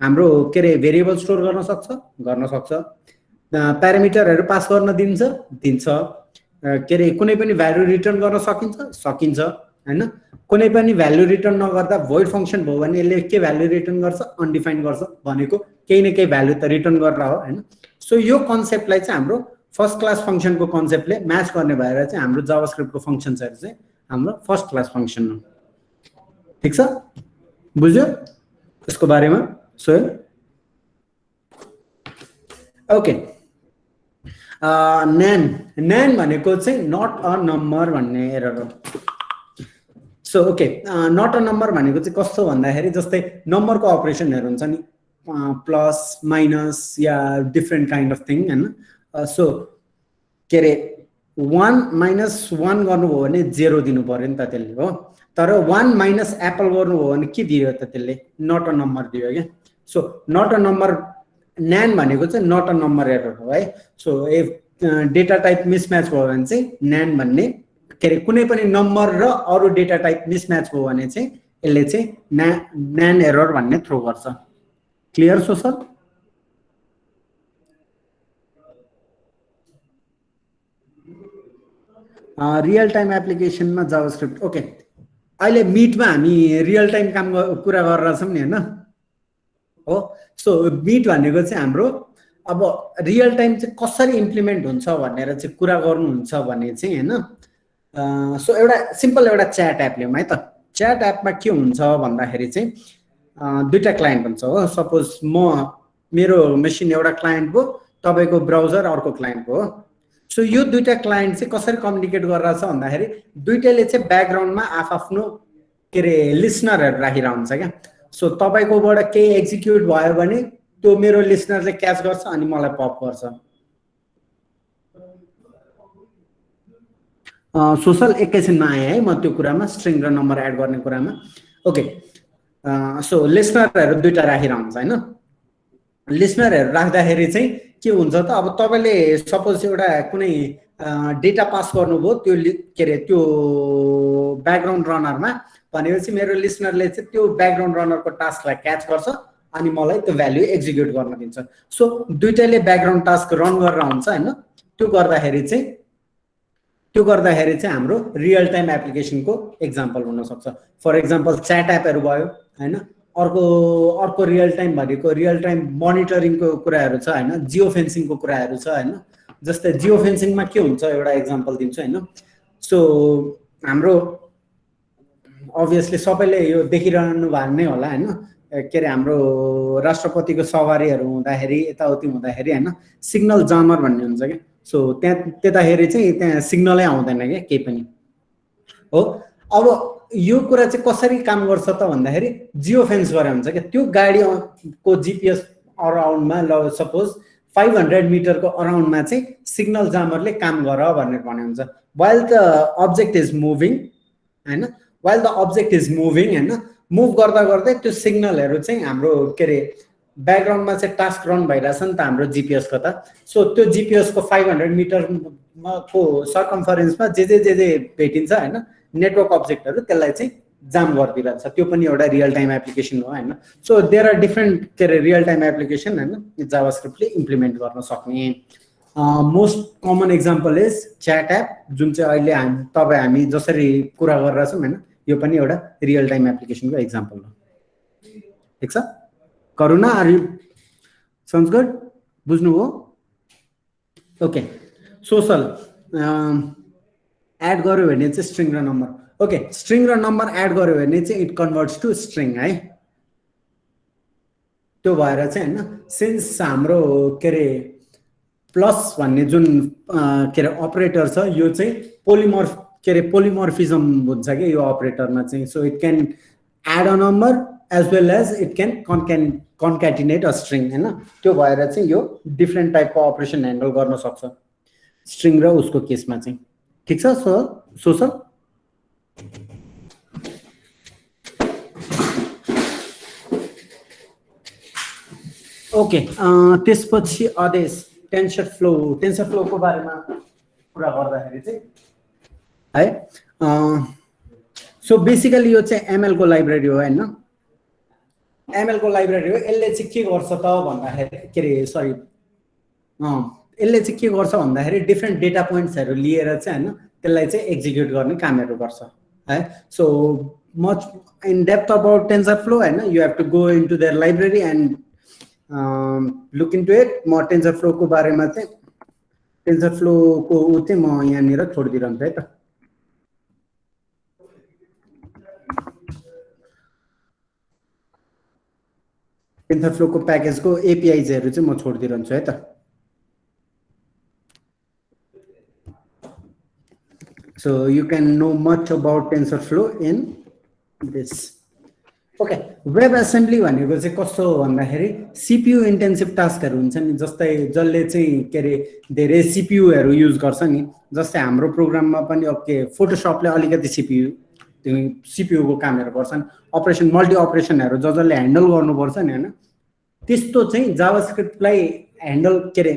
हाम्रो के अरे भेरिएबल स्टोर गर्न सक्छ, प्यारामिटरहरू पास गर्न दिन्छ, के अरे कुनै पनि भ्यालु रिटर्न गर्न सकिन्छ हैन। कुनै पनि भ्यालु रिटर्न नगर्दा भोइड फङ्सन भयो भने यसले के भ्यालु रिटर्न गर्छ, अनडिफाइन्ड गर्छ, भनेको केही न केही भ्यालु त रिटर्न गरेर हो हैन। सो यो कन्सेप्टलाई चाहिँ हाम्रो फर्स्ट क्लास फङ्सनको कन्सेप्टले म्याच गर्ने भएर चाहिँ हाम्रो जावास्क्रिप्टको फङ्सन्सहरू चाहिँ हाम्रो फर्स्ट क्लास फङ्सन हो। ठिक छ, बुझ्यो यसको बारेमा सोहेल? ओके, न्यान भनेको चाहिँ नट अ नम्बर भन्ने एरर हो। So okay not a number भनेको चाहिँ कस्तो भन्दाखेरि जस्तै नम्बरको अपरेसनहरू हुन्छ नि प्लस माइनस या डिफ्रेन्ट काइन्ड अफ थिङ हैन सो के अरे 1 माइनस 1 गर्नुभयो भने 0 दिनु पर्यो नि त त्यसले हो तर 1 माइनस एप्पल गर्नुभयो भने के दियो त त्यसले नट अ नम्बर दियो क्या सो नट अ नम्बर न्यान भनेको चाहिँ नट अ नम्बर एरर हो है so if data type mismatch भयो भने चाहिँ न्यान भन्ने के अरे कुनै पनि नम्बर र अरू डेटा टाइप मिसम्याच भयो भने चाहिँ यसले चाहिँ न्यान एरर भन्ने थ्रो गर्छ क्लियर सोसल रियल टाइम एप्लिकेसनमा जावास्क्रिप्ट ओके अहिले मिटमा हामी रियल टाइम काम कुरा गरेर छौँ नि हैन हो सो मिट भनेको चाहिँ हाम्रो अब रियल टाइम चाहिँ कसरी इम्प्लिमेन्ट हुन्छ भनेर चाहिँ कुरा गर्नुहुन्छ भने चाहिँ हैन सो एउटा सिम्पल एउटा च्याट एप लियौँ है त च्याट एपमा के हुन्छ भन्दाखेरि चाहिँ दुईटा क्लाइन्ट हुन्छ हो सपोज म मेरो मेसिन एउटा क्लाइन्ट भयो तपाईको ब्राउजर अर्को क्लाइन्ट हो सो यो दुईटा क्लाइन्ट चाहिँ कसरी कम्युनिकेट गरिरहेछ भन्दाखेरि दुईटैले चाहिँ ब्याकग्राउन्डमा आफ्नो के अरे लिसनरहरू राखिरहेको हुन्छ क्या सो तपाईकोबाट केही एक्जिक्युट भयो भने त्यो मेरो लिसनरले क्याच गर्छ अनि मलाई पप गर्छ सोसल एकैछिनमा आएँ है म त्यो कुरामा स्ट्रिङ र नम्बर एड गर्ने कुरामा ओके सो लिसनरहरू दुईटा राखिरहेको हुन्छ हैन लिसनरहरू राख्दाखेरि चाहिँ के हुन्छ त अब तपाईले सपोज एउटा कुनै डेटा पास गर्नुभयो त्यो के अरे त्यो ब्याकग्राउन्ड रनरमा भनेपछि मेरो लिसनरले चाहिँ त्यो ब्याकग्राउन्ड रनरको टास्कलाई क्याच गर्छ अनि मलाई त्यो भ्याल्यु एक्जिक्युट गर्न दिन्छ सो दुईटैले ब्याकग्राउन्ड टास्क रन गरेर हुन्छ हैन त्यो गर्दाखेरि चाहिँ हाम्रो रियल टाइम एप्लिकेसनको एक्जाम्पल हुन सक्छ फर एक्जाम्पल च्याट एपहरू भयो हैन अर्को रियल टाइम भनेको रियल टाइम मोनिटरिङको कुराहरू छ हैन जियो फेन्सिङको कुराहरू छ हैन जस्तै जियो फेन्सिङमा के हुन्छ एउटा एक्जाम्पल दिन्छु हैन सो हाम्रो अभियसली सबैले यो देखिरहनु भएको नै होला हैन के अरे हाम्रो राष्ट्रपतिको सवारीहरू हुँदाखेरि यताउति हुँदाखेरि हैन सिग्नल जामर भन्ने हुन्छ क्या सो त्यताखेरि चाहिँ त्यहाँ सिग्नलै आउँदैन क्या केही पनि हो अब यो कुरा चाहिँ कसरी काम गर्छ त भन्दाखेरि जियो फेन्स गरे हुन्छ क्या त्यो गाडीको जिपिएस अराउन्डमा ल सपोज 500 मिटरको अराउन्डमा चाहिँ सिग्नल जामरले काम गर भनेर भने हुन्छ while the object is moving हैन while the object is moving हैन मुभ गर्दा गर्दै त्यो सिग्नलहरू चाहिँ हाम्रो के अरे ब्याकग्राउन्डमा चाहिँ टास्क रन भइरहेछ नि त हाम्रो जिपिएसको त सो त्यो जिपिएसको 500 मिटरको सर्कम्फरेन्समा जे भेटिन्छ हैन नेटवर्क अब्जेक्टहरू त्यसलाई चाहिँ जाम गरिदिरहेछ त्यो पनि एउटा रियल टाइम एप्लिकेसन हो हैन सो देयर आर डिफ्रेन्ट के अरे रियल टाइम एप्लिकेसन हैन जावास्क्रिप्टले इम्प्लिमेन्ट गर्न सक्ने most common example is chat app जुन चाहिँ अहिले हामी जसरी कुरा गरिरहेछौँ हैन यो पनि एउटा रियल टाइम एप्लिकेसनको एक्जाम्पल हो ठिक छ करुणा आर यु साउन्ड्स गुड बुझ्नुभयो ओके सोसल एड गर्यो भने चाहिँ स्ट्रिङ र नम्बर ओके स्ट्रिङ र नम्बर एड गर्यो भने चाहिँ इट कन्भर्ट्स टु स्ट्रिङ है त्यो भएर चाहिँ हैन सिन्स हाम्रो के अरे प्लस भन्ने जुन के अरे अपरेटर छ यो चाहिँ पोलिमर्फिजम हुन्छ क्या यो अपरेटरमा चाहिँ so it can add a number as well as it can concatenate a string हैन त्यो भएर चाहिँ यो डिफ्रेन्ट टाइपको अपरेसन ह्यान्डल गर्न सक्छ स्ट्रिङ र उसको केसमा चाहिँ ठीक छ सोसल ओके त्यसपछि आदेश टेन्सर फ्लोको बारेमा कुरा गर्दाखेरि चाहिँ है सो बेसिकली यो चाहिँ एमएल को लाइब्रेरी हो हैन एमएल को लाइब्रेरी हो यसले चाहिँ के गर्छ त भन्दाखेरि के अरे सरी यसले चाहिँ के गर्छ भन्दाखेरि डिफ्रेन्ट डेटा पोइन्ट्सहरू लिएर चाहिँ हैन त्यसलाई चाहिँ एक्जिक्युट गर्ने कामहरू गर्छ है so much in depth about TensorFlow हैन you have to go into their library and look into it म टेन्सरफ्लो को बारेमा चाहिँ टेन्सरफ्लो को उ चाहिँ म यहाँनिर छोडिदिरन्छु है त टेन्सरफ्लो को प्याकेज को एपीआईजहरु चाहिँ म छोडिदिरन्छु है त so you can know much about TensorFlow in this okay web assembly भनेको चाहिँ कस्तो हो भन्दाखेरि सिपियु इन्टेन्सिभ टास्कहरू हुन्छ नि जस्तै जसले चाहिँ के अरे धेरै सिपियुहरू युज गर्छ नि जस्तै हाम्रो प्रोग्राममा पनि अब के फोटोसपले अलिकति सिपियुको कामहरू गर्छन् अपरेसन मल्टी अपरेसनहरू जसले ह्यान्डल गर्नुपर्छ नि होइन त्यस्तो चाहिँ जावास्क्रिप्टलाई ह्यान्डल के अरे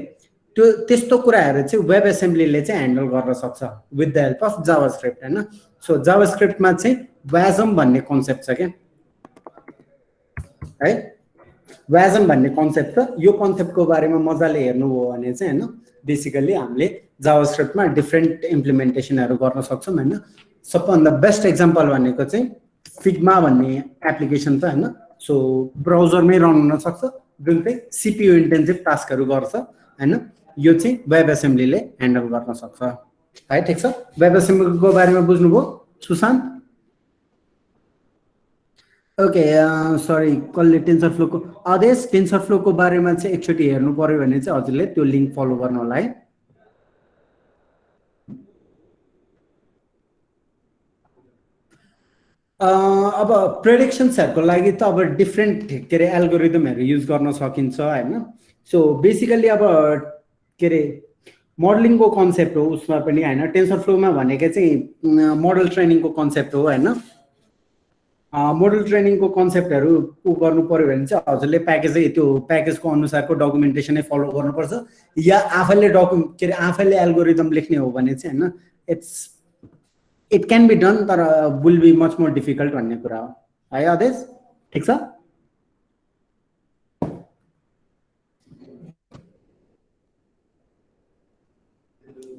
त्यो त्यस्तो कुराहरू चाहिँ वेब एसेम्बलीले चाहिँ ह्यान्डल गर्न सक्छ with the help of JavaScript होइन सो जावास्क्रिप्टमा चाहिँ व्याजम भन्ने कन्सेप्ट छ क्या है व्याजम भन्ने कन्सेप्ट छ यो कन्सेप्टको बारेमा मजाले हेर्नु हो भने चाहिँ होइन बेसिकली हामीले जावास्क्रिप्टमा डिफ्रेन्ट इम्प्लिमेन्टेसनहरू गर्न सक्छौँ होइन सबभन्दा बेस्ट एक्जाम्पल भनेको चाहिँ फिग्मा भन्ने एप्लिकेसन छ होइन सो ब्राउजरमै रन हुन सक्छ जुन चाहिँ सिपियु इन्टेन्सिभ टास्कहरू गर्छ होइन यो चाहिँ वेब एसेम्बलीले ह्यान्डल गर्न सक्छ है ठिक छ वेब एसेम्बलीको बारेमा बुझ्नुभयो सुशान्त ओके सरी कसले टेन्सरफ्लोको आदेश टेन्सरफ्लोको बारेमा चाहिँ एकचोटि हेर्नु पर्यो भने चाहिँ हजुरले त्यो लिङ्क फलो गर्नु होला है अब प्रेडिक्सन्सहरूको लागि त अब डिफ्रेन्ट के अरे एल्गोरिदमहरू युज गर्न सकिन्छ होइन सो बेसिकली अब के अरे मोडलिङको कन्सेप्ट हो उसमा पनि होइन टेन्सरफ्लोमा भनेको चाहिँ मोडल ट्रेनिङको कन्सेप्ट हो होइन मोडल ट्रेनिङको कन्सेप्टहरू गर्नु पर्यो भने चाहिँ हजुरले त्यो प्याकेजको अनुसारको डकुमेन्टेसनै फलो गर्नुपर्छ या आफैले के अरे आफैले एल्गोरिदम लेख्ने हो भने चाहिँ होइन इट क्यान बी डन तर will be much more difficult भन्ने कुरा हो है आदेश ठिक छ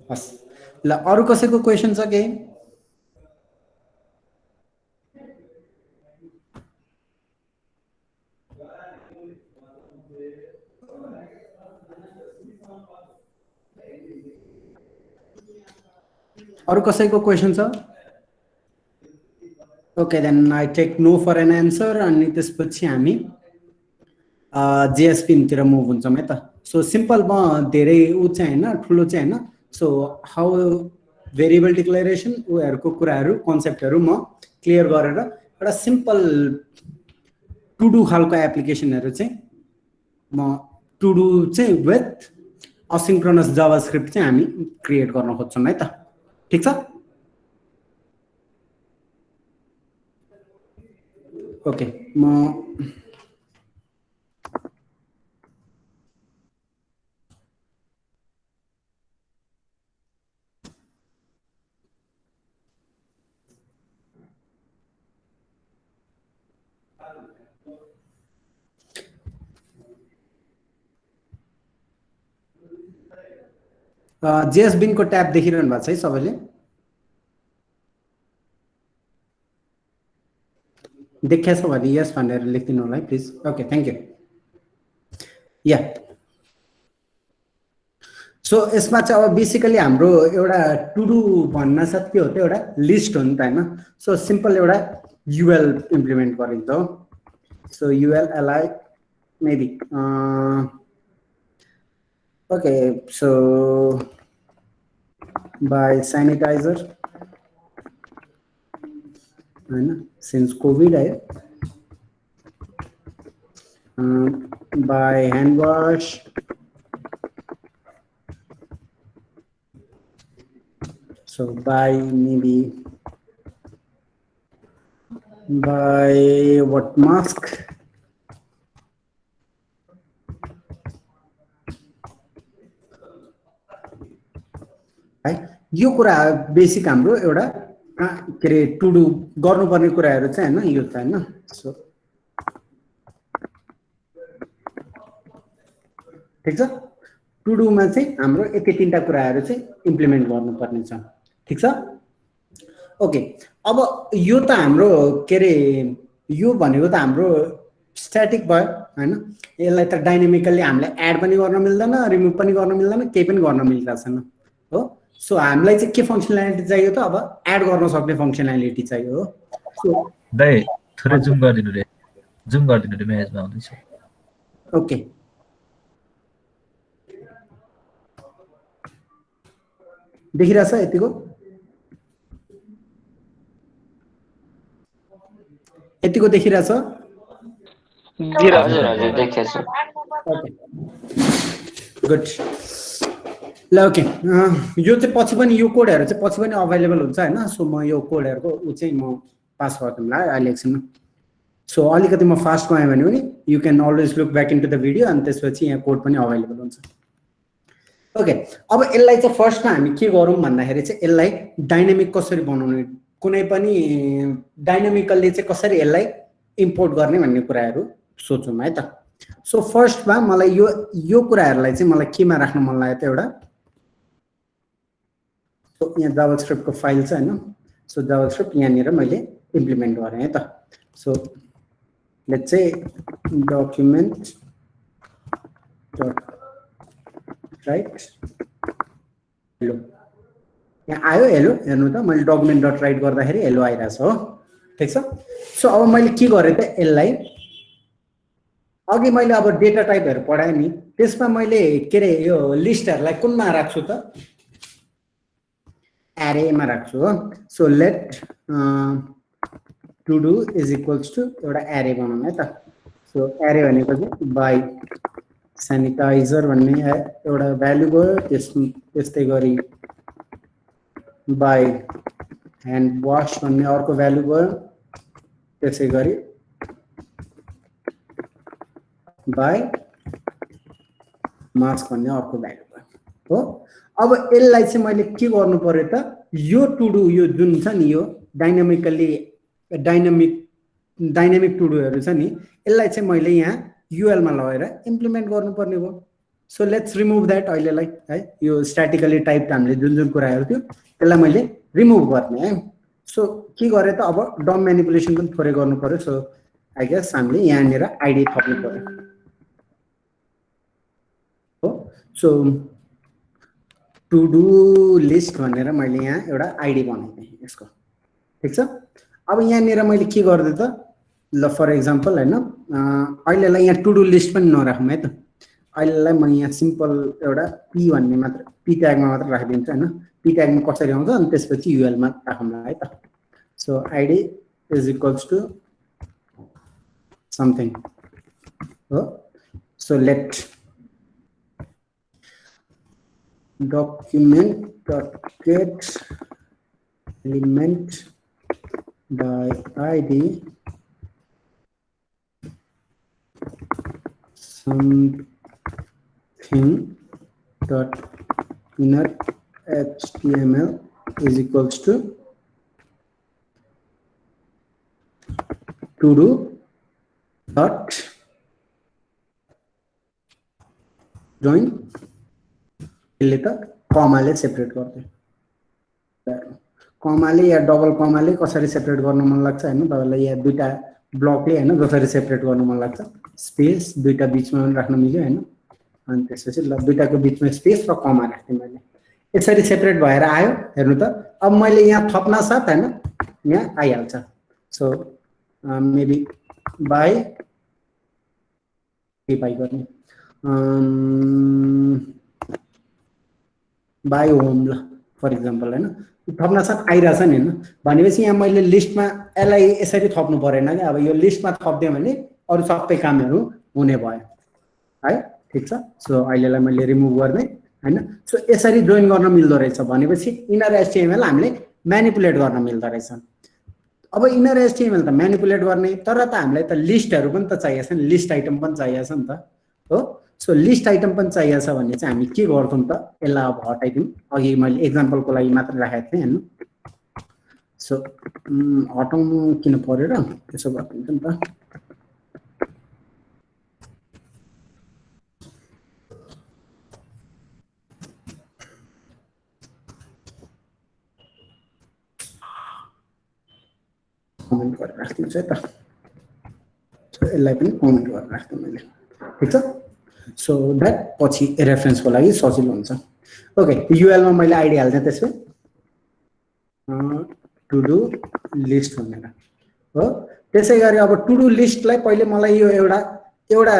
हस् ल अरू कसैको क्वेसन छ केही अरू कसैको क्वेसन छ okay then I take no for an answer अनि त्यसपछि हामी जेएसपिनतिर मुभ हुन्छौँ है त सो सिम्पल म धेरै ऊ चाहिँ होइन ठुलो चाहिँ होइन सो हाउ भेरिएबल डिक्लेरेसन उयोहरूको कुराहरू कन्सेप्टहरू म क्लियर गरेर एउटा सिम्पल टु डु खालको एप्लिकेसनहरू चाहिँ म टु डु चाहिँ विथ असिन्क्रोनस जावास्क्रिप्ट चाहिँ हामी क्रिएट गर्न खोज्छौँ है त ठीक छ ओके म जेएस बिनको ट्याब देखिरहनु भएको छ है सबैले देखेछ भने यस भनेर लेखिदिनु होला है please okay thank you yeah so यसमा चाहिँ अब बेसिकली हाम्रो एउटा टु डु भन्न साथ के हो त एउटा लिस्ट हो नि त होइन सो सिम्पल एउटा युएल इम्प्लिमेन्ट गरिन्छ हो so UL LI maybe okay so by sanitizer होइन since COVID by hand wash so by maybe by what mask है यो कुरा बेसिक हाम्रो एउटा के अरे टु डु गर्नुपर्ने कुराहरू चाहिँ होइन यो त होइन सो ठिक छ टु डुमा चाहिँ हाम्रो यति तीनटा कुराहरू चाहिँ इम्प्लिमेन्ट गर्नुपर्ने छ ठिक छ ओके अब यो त हाम्रो के अरे यो भनेको त हाम्रो स्ट्याटिक भयो होइन यसलाई त डाइनामिकल्ली हामीले एड पनि गर्न मिल्दैन रिमुभ पनि गर्न मिल्दैन केही पनि गर्न मिल्दैन छैन हो सो हामीलाई चाहिँ के फङ्सनालिटी चाहियो त अब एड गर्न सक्ने फङ्सनालिटी चाहियो हो सो दाइ थोरै जुम गरिदिनु रे म्याचमा आउँदैछ ओके देखिरहेछ यतिको यतिको देखिरहेछ? हजुर हजुर देखेको छु। Okay good. ल ओके यो चाहिँ पछि पनि यो कोडहरु चाहिँ पछि पनि अवेलेबल हुन्छ हैन। सो म यो कोडहरुको उ चाहिँ म पास गर्दिउँला अहिले एकछिनमा। सो अलिकति म फास्ट गएँ भने पनि you can always look back into the video अनि त्यसपछि यहाँ कोड पनि अवेलेबल हुन्छ। ओके अब यसलाई चाहिँ फर्स्टमा हामी के गरौँ भन्दाखेरि चाहिँ यसलाई डाइनामिक कसरी बनाउने, कुनै पनि डाइनामिकली चाहिँ कसरी यसलाई इम्पोर्ट गर्ने भन्ने कुराहरू सोचौँ है त। सो फर्स्टमा मलाई यो कुराहरूलाई चाहिँ मलाई केमा राख्न मन लाग्यो त एउटा, सो यहाँ जावास्क्रिप्टको फाइल छ हैन। सो जावास्क्रिप्ट यहाँनिर मैले इम्प्लिमेन्ट गरेँ है त। So let's say document dot right hello, यहाँ आयो हेलो, हेर्नु त मैले डकुमेन्ट डट राइट गर्दाखेरि हेलो आइरहेछ हो, ठिक छ। सो अब मैले के गरेँ त यसलाई, अघि मैले अब डेटा टाइपहरू पढाएँ नि, त्यसमा मैले के अरे यो लिस्टहरूलाई कुनमा राख्छु त, एरेमा राख्छु हो। So let to do is equals to एउटा एरे बनाउँ है त। सो एरे भनेको चाहिँ बाई सेनिटाइजर भन्ने एउटा भ्यालु गयो, त्यस्तै गरी बाई ह्यान्ड वास भन्ने अर्को भ्यालु गयो, त्यसै गरी बाई मास्क भन्ने अर्को भ्यालु गयो हो। अब यसलाई चाहिँ मैले के गर्नु पर्यो त, यो टु डु यो जुन छ नि यो डाइनामिक टु डुहरू छ नि, यसलाई चाहिँ मैले यहाँ युएलमा लगेर इम्प्लिमेन्ट गर्नुपर्ने भयो। सो लेट्स रिमुभ द्याट अहिलेलाई है। यो स्ट्याटिकली टाइप हामीले जुन जुन कुराहरू थियो त्यसलाई मैले रिमुभ गर्ने है। सो के गरेँ त, अब डम म्यानिपुलेसन पनि थोरै गर्नु पर्यो। सो आई गेस हामीले यहाँनिर आइडी थप्नु पर्यो हो। सो टु डु लिस्ट भनेर मैले यहाँ एउटा आइडी बनाइदिएँ यसको, ठिक छ। अब यहाँनिर मैले के गर्दै त, ल फर इक्जाम्पल हैन, अहिलेलाई यहाँ टु डु लिस्ट पनि नराखौँ है त। अहिलेलाई म यहाँ सिम्पल एउटा पी भन्ने मात्र, पी ट्यागमा मात्र राखिदिन्छु हैन। पी ट्यागमा कसरी आउँछ अनि त्यसपछि युएलमा राखौँला है त। So ID is equals to something हो। So let document dot get element by id something dot inner html is equals to do dot join, यसले त कमाले सेपरेट गर्दै, कमाले या डबल कमाले कसरी सेपरेट गर्न मन लाग्छ हैन तपाईलाई, या दुईटा ब्लकले हैन जसरी सेपरेट गर्न मन लाग्छ, स्पेस दुईटा बीचमा पनि राख्न मिल्यो हैन। अनि त्यसपछि ल दुईटाको बीचमा स्पेस र कमा राख्थे मैले, यसरी सेपरेट भएर आयो हेर्नु त। अब मैले यहाँ थप्न साथ हैन यहाँ आइहाल्छ। सो मेबी बाई गर्ने बाई होम ल फर इक्जाम्पल हैन, थप्न साथ आइरहेछ नि हैन। भनेपछि यहाँ मैले लिस्टमा यसलाई यसरी थप्नु परेन कि, अब यो लिस्टमा थप्दिएँ भने अरू सबै कामहरू हुने भयो है, ठिक छ। सो अहिलेलाई मैले रिमुभ गर्ने हैन। सो यसरी जोइन गर्न मिल्दो रहेछ भनेपछि इनर एचटिएमएल हामीले म्यानिपुलेट गर्न मिल्दो रहेछ। अब इनर एचटिएमएल त म्यानिपुलेट गर्ने, तर त हामीलाई त लिस्टहरू पनि त चाहिएको छ नि, लिस्ट आइटम पनि चाहिएको छ नि त हो। सो लिस्ट आइटम पनि चाहिएको छ भने चाहिँ हामी के गर्छौँ त, यसलाई अब हटाइदिउँ। अघि मैले एक्जाम्पलको लागि मात्र राखेको थिएँ हैन। सो हटाउनु किन पर्यो र, त्यसो गरिदिन्छ नि त। कमेन्ट गरेर राखिदिन्छु है त। सो यसलाई पनि कमेन्ट गरेर राख्छु मैले, ठिक छ। सो द्याट पछि रेफरेन्सको लागि सजिलो हुन्छ। ओके युएलमा मैले आइडी हाल्थेँ, त्यसपछि टु डु लिस्ट भनेर हो। त्यसै गरी अब टु डु लिस्टलाई पहिले मलाई यो एउटा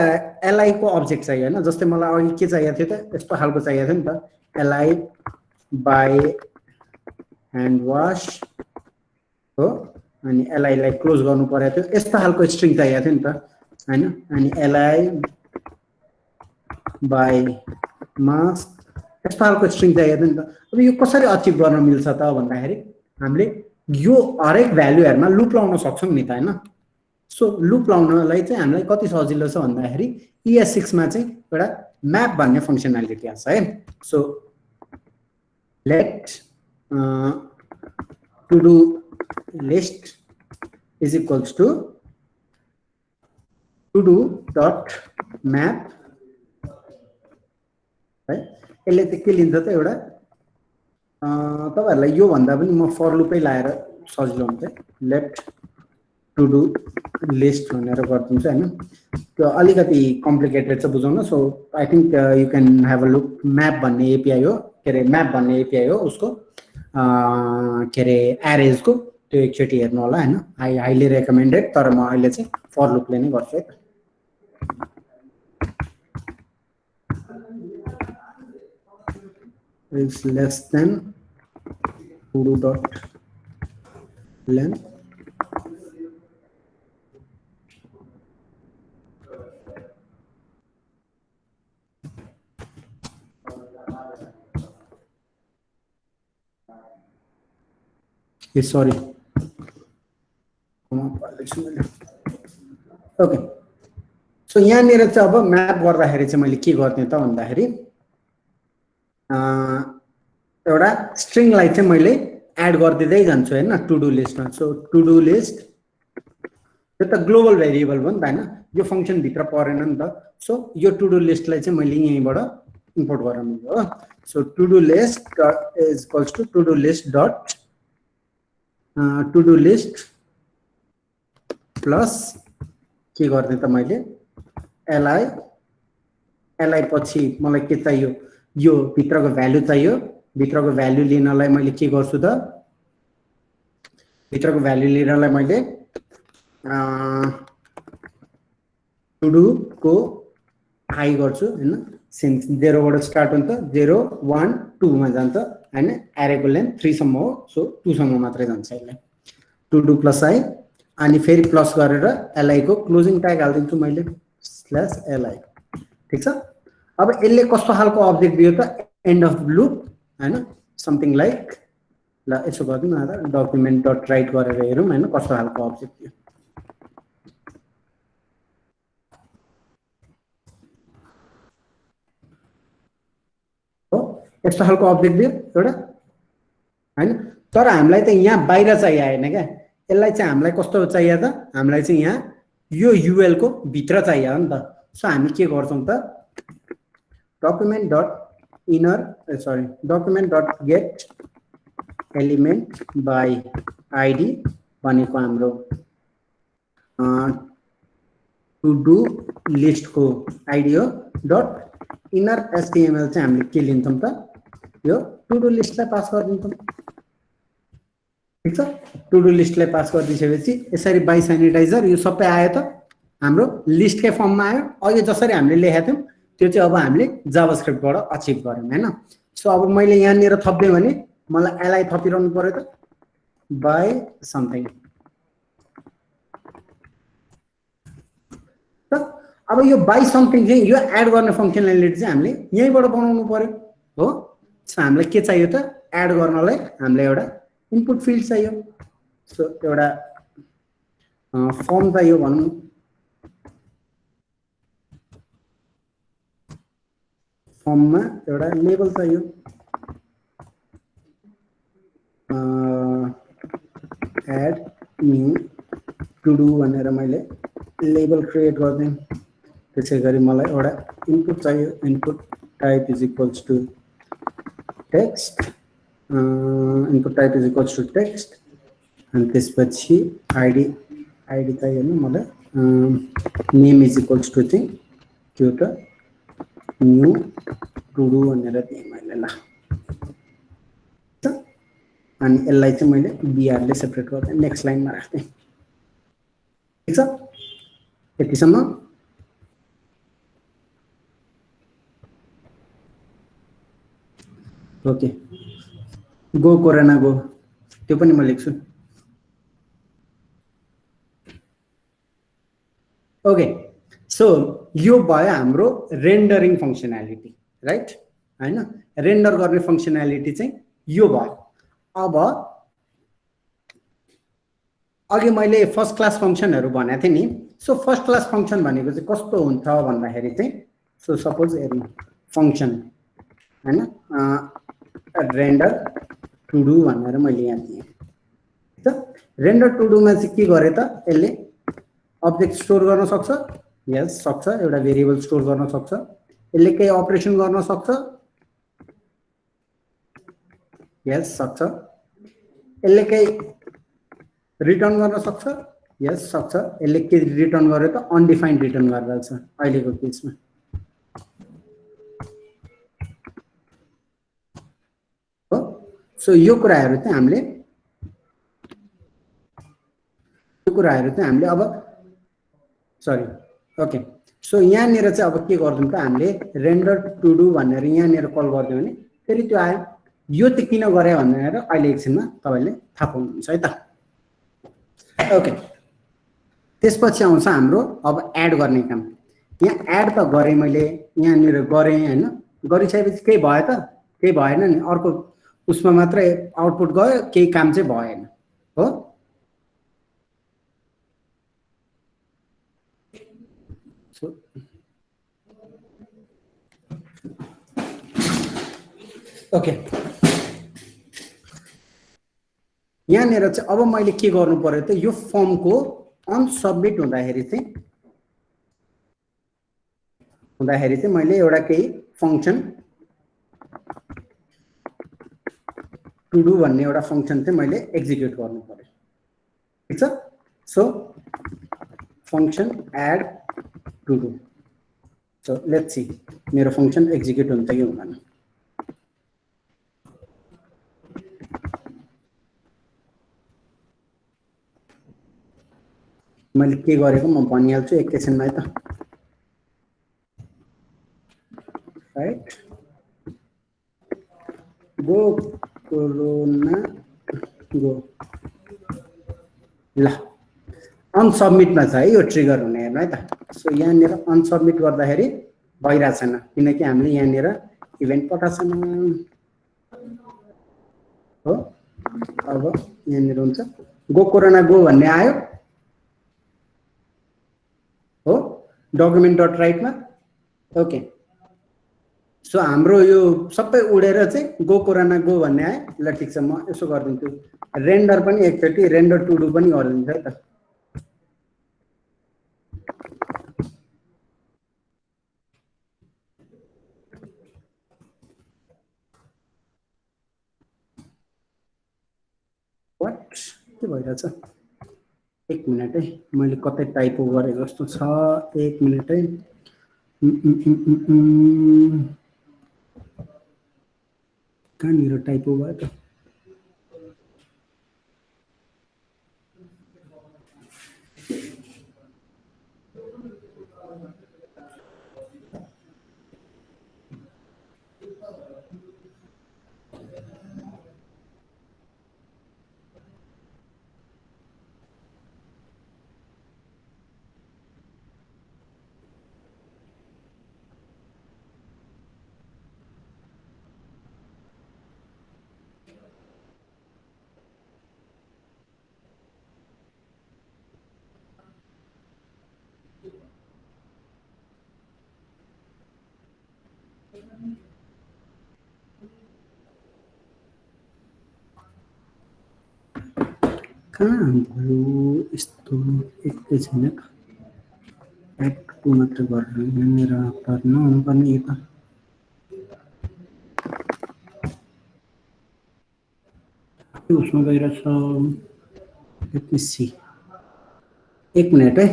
एलआई को अब्जेक्ट चाहियो हैन। जस्तै मलाई अघि के चाहिएको थियो त, यस्तो खालको चाहिएको थियो नि त, एलआई बाई ह्यान्ड वास हो। अनि li लाई क्लोज गर्नु पर्यो थियो यस्तो खालको स्ट्रिङ चाहिएको थियो नि त हैन अनि li by mask यस्तो खालको स्ट्रिङ चाहिएको थियो नि त अब यो कसरी अचिभ गर्न मिल्छ त भन्दाखेरि हामीले यो हरेक भ्यालुहरुमा लुप लाउन सक्छौं नि त हैन सो लुप लाउनलाई चाहिँ हामीलाई कति सजिलो छ भन्दाखेरि ES6 मा चाहिँ एउटा म्याप भन्ने फंक्शनालिटी आछ है so let to do list is equals to do dot map है यसले चाहिँ के लिन्छ त एउटा तपाईहरुलाई यो भन्दा पनि म फर लुपै लाएर सजिलो हुन्छ let to do list भनेर गर्दिन्छु हैन त्यो अलिकति कम्प्लिकेटेड छ बुझाउन so I think you can have a look map भन्ने एपीआई हो के रे म्याप भन्ने एपीआई हो उसको के रे एरेज को त्यो एकचोटी हेर्नु होला हैन आई हाइली रेकमेन्डेड तर म अहिले चाहिँ फर लुपले नै गर्छु है is less than do dot length sorry okay so यहाँनिर चाहिँ अब म्याप गर्दाखेरि चाहिँ मैले के गर्ने त भन्दाखेरि एउटा स्ट्रिङलाई चाहिँ मैले एड गर्दिदै जान्छु हैन टु डु लिस्टमा सो टु डु लिस्ट यो त ग्लोबल भेरिएबल हो नि त हैन यो फंक्सन भित्र परेन नि त सो यो टु डु लिस्टलाई चाहिँ मैले यहीँबाट इम्पोर्ट गर्न मिल्यो हो so to do list is equals to to do list dot to do list plus के गर्ने त मैले li पछि मलाई के चाहियो यो भित्रको भ्यालु चाहियो भित्रको भ्यालु लिनलाई मैले के गर्छु त भित्रको भ्यालु लिनलाई मैले टु डु को आई गर्छु हैन सिन्स 0 बाट स्टार्ट हुन्छ 0 1 2 मा जान्छ हैन एरेको लेन्थ 3 सम्म हो सो 2 सम्म मात्रै जान्छ यसले टु डु प्लस आई अनि फेरि प्लस गरेर li को क्लोजिङ ट्याग हाल्दिन्छु मैले /li ठीक छ अब यसले कस्तो खालको अब्जेक्ट दियो त एन्ड अफ लुप हैन समथिङ लाइक ल यसो गर्दिन न डकुमेन्ट डट राइट गरेर हेरौँ हैन कस्तो खालको अब्जेक्ट दियो हो यस्तो खालको अब्जेक्ट दियो एउटा हैन तर हामीलाई त यहाँ बाहिर चाहिँ आएन क्या यसलाई चाहिँ हामीलाई कस्तो चाहियो त हामीलाई चाहिँ यहाँ यो UL को भित्र चाहियो नि त सो हामी के गर्छौं त document dot inner document dot get element by id भनेको हाम्रो to do list को id हो dot inner html चाहिँ हामीले के लिन्छौं त यो to do list लाई पास गर्दिन्छौं ठीक छ टु डु लिस्टलाई पास गरिदिएपछि यसरी बाइ स्यानिटाइजर यो सबै आयो त हाम्रो लिस्टकै फर्ममा आयो अघि जसरी हामीले लेखेका थियौं त्यो चाहिँ अब हामीले जावास्क्रिप्टबाट अचिभ गर्यौं हैन सो अब मैले यहाँनिर थप्दै भने मलाई li थपिरहनु पर्यो त बाइ समथिङ अब यो बाइ समथिङ चाहिँ यो एड गर्ने फंक्शनालिटी चाहिँ हामीले यहीँबाट बनाउनु पर्यो हो सो हामीलाई के चाहियो त एड गर्नलाई हामीलाई एउटा इनपुट फिल्ड चाहियो सो एउटा फर्म चाहियो भनौं फर्ममा एउटा लेबल चाहियो एड न्यू टु डु भनेर मैले लेबल क्रिएट गर्दै त्यसैगरी मलाई एउटा इनपुट चाहियो input type is equals to text input type is equals to text अनि त्यसपछि आईडी चाहियो नि मलाई नेम इज इक्वल्स टु चाहिँ त्यो त न्यू टु डु भनेर दिएँ मैले ल अनि यसलाई चाहिँ मैले br ले सेपरेट गर्दै नेक्स्ट लाइनमा राख्दै ठीक छ यतिसम्म ओके गो कोरोना गो त्यो पनि म लेख्छु ओके, सो यो भयो हाम्रो रेन्डरिङ फङ्सनालिटी, राइट हैन? रेन्डर गर्ने फङ्सनालिटी चाहिँ यो भयो। अब अघि मैले फर्स्ट क्लास फङ्सनहरू भनेको थिएँ नि, सो फर्स्ट क्लास फङ्सन भनेको चाहिँ कस्तो हुन्छ भन्दाखेरि चाहिँ, सो सपोज हेर्नु फङ्सन हैन, रेन्डर टु डु भनेर मैले यहाँ दिएँ त। रेन्डर टु डुमा चाहिँ के गरे त, यसले अब्जेक्ट स्टोर गर्न सक्छ, यस सक्छ, एउटा भेरिएबल स्टोर गर्न सक्छ, यसले केही अपरेसन गर्न सक्छ, यस सक्छ, यसले केही रिटर्न गर्न सक्छ, यस सक्छ, यसले के रिटर्न गर्यो त, अनडिफाइन्ड रिटर्न गरिरहेछ अहिलेको केसमा। हो, सो यो कुराहरू चाहिँ हामीले अब सरी, ओके, सो यहाँनिर चाहिँ अब के गर्छौँ त, हामीले रेन्डर टु डु भनेर यहाँनिर कल गरिदियो भने फेरि त्यो आयो। यो चाहिँ किन गरे भनेर अहिले एकछिनमा तपाईँले थाहा पाउनुहुन्छ है त। ओके, त्यसपछि आउँछ हाम्रो अब एड गर्ने काम। यहाँ एड त गरेँ मैले, यहाँनिर गरेँ हैन, गरिसकेपछि केही भयो त, केही भएन नि, अर्को उसमा मात्रै आउटपुट गयो, केही काम चाहिँ भएन। हो, ओके, यहाँनिर चाहिँ अब मैले के गर्नु पर्यो त, यो फर्मको अनसबमिट हुँदाखेरि चाहिँ मैले एउटा केही फङ्सन टु डु भन्ने एउटा फङ्सन चाहिँ मैले एक्जिक्युट गर्नु पर्यो, ठिक छ। So function add to do, so let's see मेरो फङ्सन एक्जिक्युट हुन्छ कि हुँदैन। मैले के गरेको म भनिहाल्छु एकैछिनमा है त, राइट। गो कोरोना गो, ल अनसबमिटमा छ है यो ट्रिगर हुने, हेर्नु है त। सो यहाँनिर अनसबमिट गर्दाखेरि भइरहेको छैन, किनकि हामीले यहाँनिर इभेन्ट पठाएको छैन। हो, अब यहाँनिर हुन्छ गो कोरोना गो भन्ने आयो, हो, डकुमेन्ट डट राइटमा। ओके, सो हाम्रो यो सबै उडेर चाहिँ गो कोरोना गो भन्ने आयो। ल ठिक छ, म यसो गरिदिन्छु, रेन्डर पनि एकचोटि रेन्डर टु डु पनि गरिदिन्छु है त। वाट के भइरहेछ, एक मिनट है, मैले कतै टाइपो गरेँ जस्तो छ, एक मिनट है। कहाँनिर टाइपो भयो त, कहाँ भयो यस्तो, एकैछिन एड टु मात्र गरेर यहाँनिर नहुनुपर्ने यो त। उसमा गइरहेछ, लेट मी सी, एक मिनट है।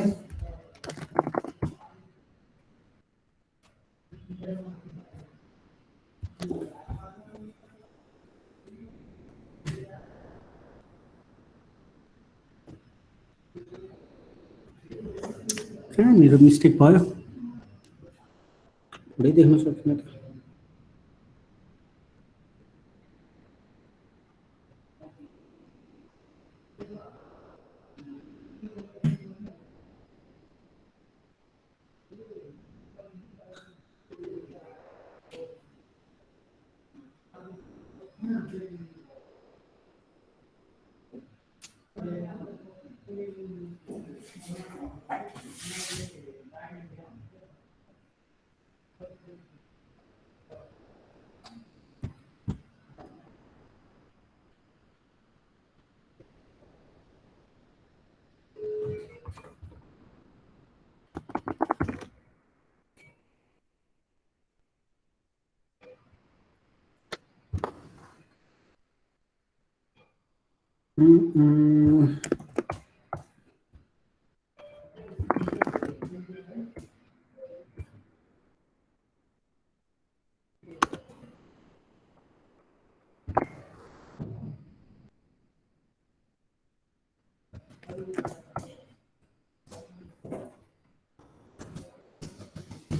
कहाँनिर मिस्टेक भयो, थोरै देख्न सक्दिनँ त।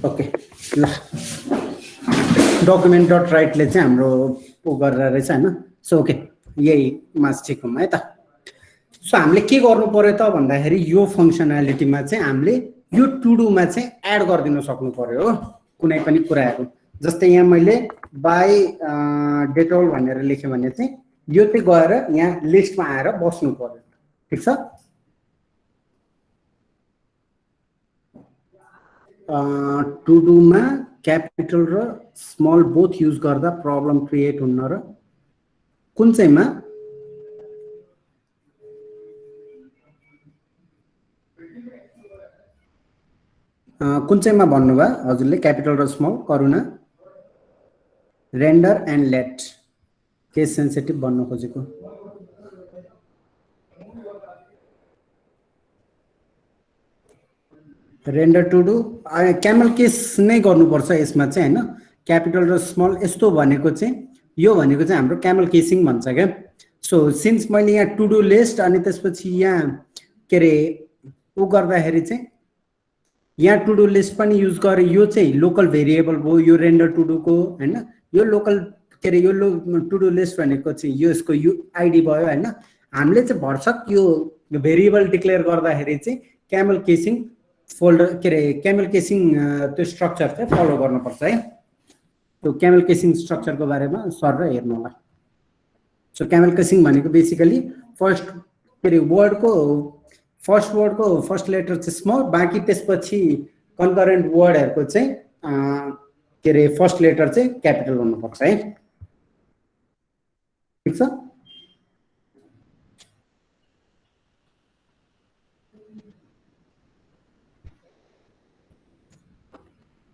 ओके ल डकुमेन्ट डट राइटले चाहिँ हाम्रो ऊ गरेर रहेछ हैन सो ओके यही मास ठिक हुँ है त सो हामीले के गर्नु पर्यो त भन्दाखेरि यो फंक्शनालिटीमा चाहिँ हामीले यो टु डू मा चाहिँ एड गरिदिन सक्नु पर्यो हो कुनै पनि कुराहरु जस्तै यहाँ मैले बाइ डेटोल भनेर लेखे भने चाहिँ यो चाहिँ गएर यहाँ लिस्टमा आएर बस्नु पर्यो ठीक छ टु डू मा क्यापिटल र स्मल बोथ युज गर्दा प्रब्लम क्रिएट हुन्न र कुन चाहिँमा कुन चाहिँमा भन्नुभयो हजुरले क्यापिटल र small Karuna render and let case sensitive भन्न खोजेको render to do camel case नै गर्नुपर्छ यसमा चाहिँ हैन क्यापिटल र स्मल यस्तो भनेको चाहिँ यो भनेको चाहिँ हाम्रो क्यामल केसिङ भन्छ क्या सो सिन्स मैले यहाँ टु डू लिस्ट अनि त्यसपछि यहाँ के रे उ गर्दाखेरि चाहिँ यहाँ टु डू लिस्ट पनि युज गरे यो चाहिँ लोकल भेरिएबल भयो यो रेन्डर टु डू को हैन यो लोकल के रे यो टु डू लिस्ट भनेको चाहिँ यो यसको यु आइडी भयो हैन हामीले चाहिँ भर्सक यो भेरिएबल डिक्लेयर गर्दाखेरि चाहिँ क्यामल केसिङ फोल्डर के रे क्यामल केसिङ त्यो स्ट्रक्चर चाहिँ फलो गर्नुपर्छ है त्यो क्यामल केसिङ स्ट्रक्चरको बारेमा सर र हेर्नु होला सो क्यामल केसिङ भनेको बेसिकली फर्स्ट के रे वर्डको फर्स्ट लेटर चाहिँ स्मल बाँकी त्यसपछि कन्करेन्ट वर्डहरुको चाहिँ के रे फर्स्ट लेटर चाहिँ क्यापिटल हुनुपर्छ है ठीक छ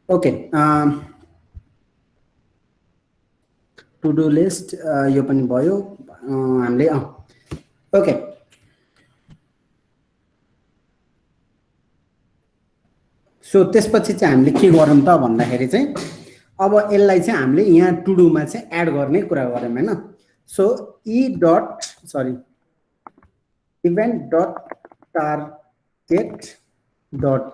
ओके टु डू लिस्ट यो पनि भयो हामीले ओके सो त्यसपछि चाहिँ हामीले के गरौँ त भन्दाखेरि चाहिँ अब यसलाई चाहिँ हामीले यहाँ टु डू मा चाहिँ एड गर्ने कुरा गरौँ हैन so event dot target dot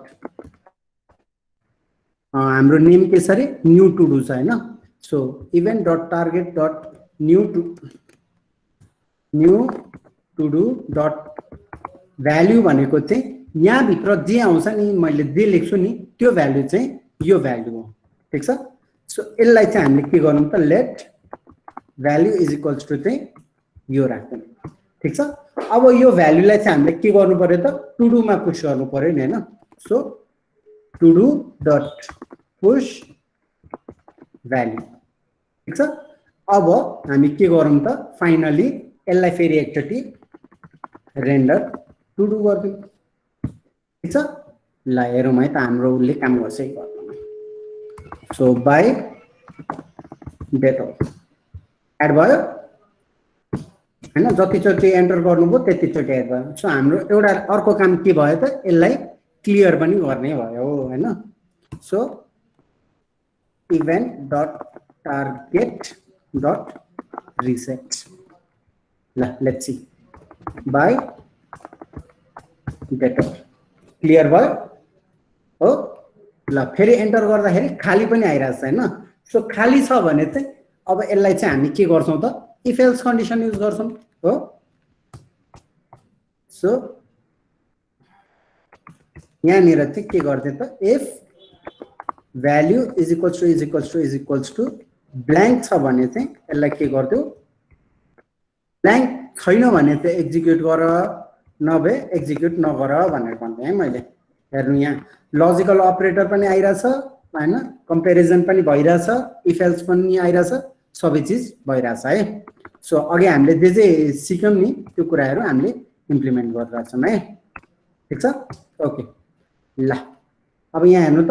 हाम्रो नेम के छ रे न्यू टु डू छ हैन so event dot target dot new to do dot value भनेको चाहिँ यहाँ भित्र जे आउँछ नि मैले जे लेख्छु नि त्यो भ्याल्यु चाहिँ यो भ्याल्यु हो ठीक छ सो यसलाई चाहिँ हामीले के गर्नु त let value is equals to चाहिँ यो राख्नु ठीक छ अब यो भ्याल्युलाई चाहिँ हामीले के गर्नु पर्यो त टु डू मा पुश गर्नु पर्यो नि हैन so to do dot push value ठीक छ अब हामी के गरौँ त फाइनली यसलाई फेरि एकचोटी रेन्डर टु डू गर्दिउँ ठीक छ ल हेरौँ है त हाम्रो उसले काम गर्छ है गर्दैन सो बाई डेटोल एड भयो हैन जतिचोटि एन्टर गर्नुभयो त्यतिचोटि एड भयो सो हाम्रो एउटा अर्को काम के भयो त यसलाई क्लियर पनि गर्ने भयो हैन so event dot target dot reset ल let's see by Dettol clear भयो हो ल फेरि एन्टर गर्दाखेरि खाली पनि आइरहेछ हैन सो खाली छ भने चाहिँ अब यसलाई चाहिँ हामी के गर्छौं त इफ एल्स कन्डिसन युज गर्छौं हो सो यहाँ निर चाहिँ के गर्थे त if value is equals to blank छ भने चाहिँ यसलाई के गरिदियो, ब्ल्याङ्क छैन भने चाहिँ एक्जिक्युट गर, नभए एक्जिक्युट नगर भनेर भन्ने है मैले। हेर्नु यहाँ लजिकल अपरेटर पनि आइरहेछ हैन, कम्पेरिजन पनि भइरहेछ, इफ एल्स पनि आइरहेछ, सबै चिज भइरहेछ है। सो अघि हामीले जे जे सिक्यौं नि त्यो कुराहरू हामीले इम्प्लिमेन्ट गरिरहेछौँ है, ठिक छ। ओके ल अब यहाँ हेर्नु त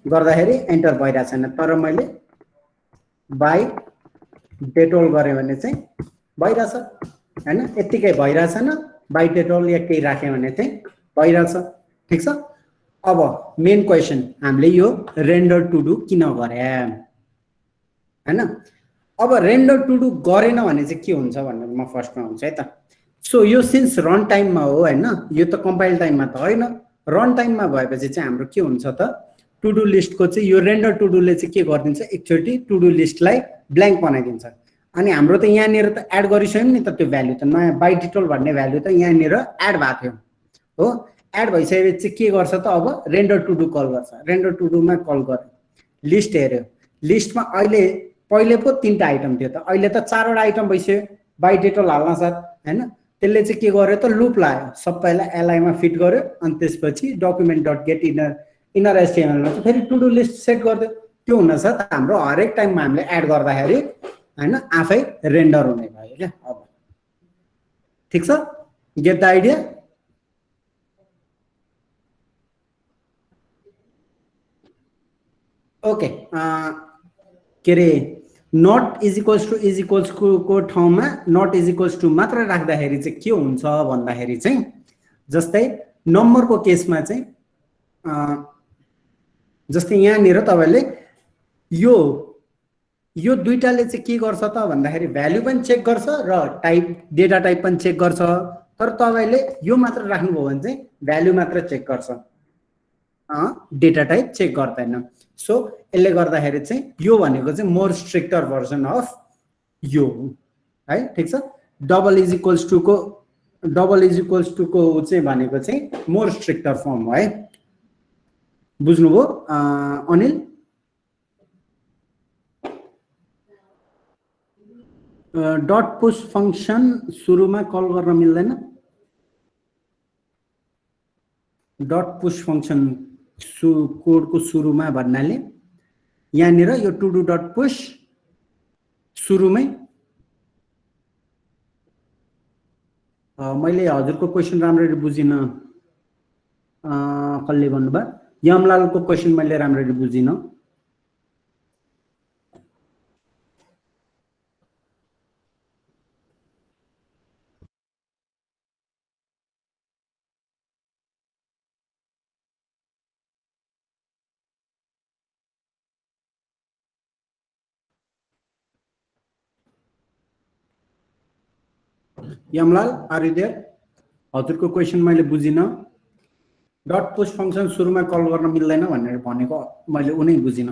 गर्दाखेरि एन्टर भइरहेको छैन, तर मैले बाई डेटोल गरेँ भने चाहिँ भइरहेछ हैन, यत्तिकै भइरहेछ छैन, बाई डेटोल या केही राख्यो भने चाहिँ भइरहेछ, ठिक छ। अब मेन क्वेसन हामीले यो रेन्डर टु डु किन गरे हैन। अब रेन्डर टु डु गरेन भने चाहिँ के हुन्छ भनेर म फर्स्टमा हुन्छ है त। सो यो सिन्स रन टाइममा हो हैन, यो त कम्पाइल टाइममा त होइन, रन टाइममा भएपछि चाहिँ हाम्रो के हुन्छ त, टु डु लिस्टको चाहिँ यो रेन्डर टु डुले चाहिँ के गरिदिन्छ, एकचोटि टु डु लिस्टलाई ब्ल्याङ्क बनाइदिन्छ। अनि हाम्रो त यहाँनिर त एड गरिसक्यौँ नि त त्यो भ्यालु त, नयाँ बाई डिटोल भन्ने भ्यालु त यहाँनिर एड भएको थियो हो। एड भइसकेपछि चाहिँ के गर्छ त, अब रेन्डर टु डु कल गर्छ। रेन्डर टु डुमा कल गर्यो, लिस्ट हेऱ्यो, लिस्टमा अहिले पहिले पो 3टा आइटम थियो त, अहिले त 4वटा आइटम भइसक्यो बाई डेटोल हाल्न साथ हैन। त्यसले चाहिँ के गर्यो त, लुप लायो, सबैलाई एलआईमा फिट गर्यो, अनि त्यसपछि डकुमेन्ट डट गेट इनर एचटिएमएलमा चाहिँ फेरि टु डु लिस्ट सेट गरिदियो। त्यो हुनसाथ हाम्रो हरेक टाइममा हामीले एड गर्दाखेरि हैन आफै रेन्डर हुने भयो क्या। अब ठिक छ, गेट द आइडिया। ओके के अरे नट इज इक्वल्स को ठाउँमा नट इज इक्वल्स टु मात्र राख्दाखेरि चाहिँ के हुन्छ भन्दाखेरि चाहिँ, जस्तै नम्बरको केसमा चाहिँ जस्तै यहाँनिर तपाईँले यो दुईटाले चाहिँ के गर्छ त भन्दाखेरि भ्यालु पनि चेक गर्छ र टाइप डेटा टाइप पनि चेक गर्छ, तर तपाईँले यो मात्र राख्नुभयो भने चाहिँ भ्यालु मात्र चेक गर्छ, डेटा टाइप चेक गर्दैन। सो यसले गर्दाखेरि चाहिँ यो भनेको चाहिँ मोर स्ट्रिक्टर भर्जन अफ यो है, ठिक छ। डबल इज इक्वल्स टु को चाहिँ भनेको चाहिँ मोर स्ट्रिक्टर फर्म हो है, बुझ्नुभयो अनिल? डट पुश फंक्शन सुरुमा कल गर्न मिल्दैन, डट पुश फंक्शन कोडको सुरुमा भन्नाले यहाँनिर यो टु डु डट पुश सुरुमै। मैले हजुरको क्वेसन राम्ररी बुझिन, कसले भन्नुभयो? यमलालको क्वेसन मैले राम्ररी बुझिन। Yamlal are you there? हजुरको क्वेसन मैले बुझिन, डट पुश फंक्शन सुरुमा कल गर्न मिल्दैन भनेर भनेको मैले उनै बुझिन।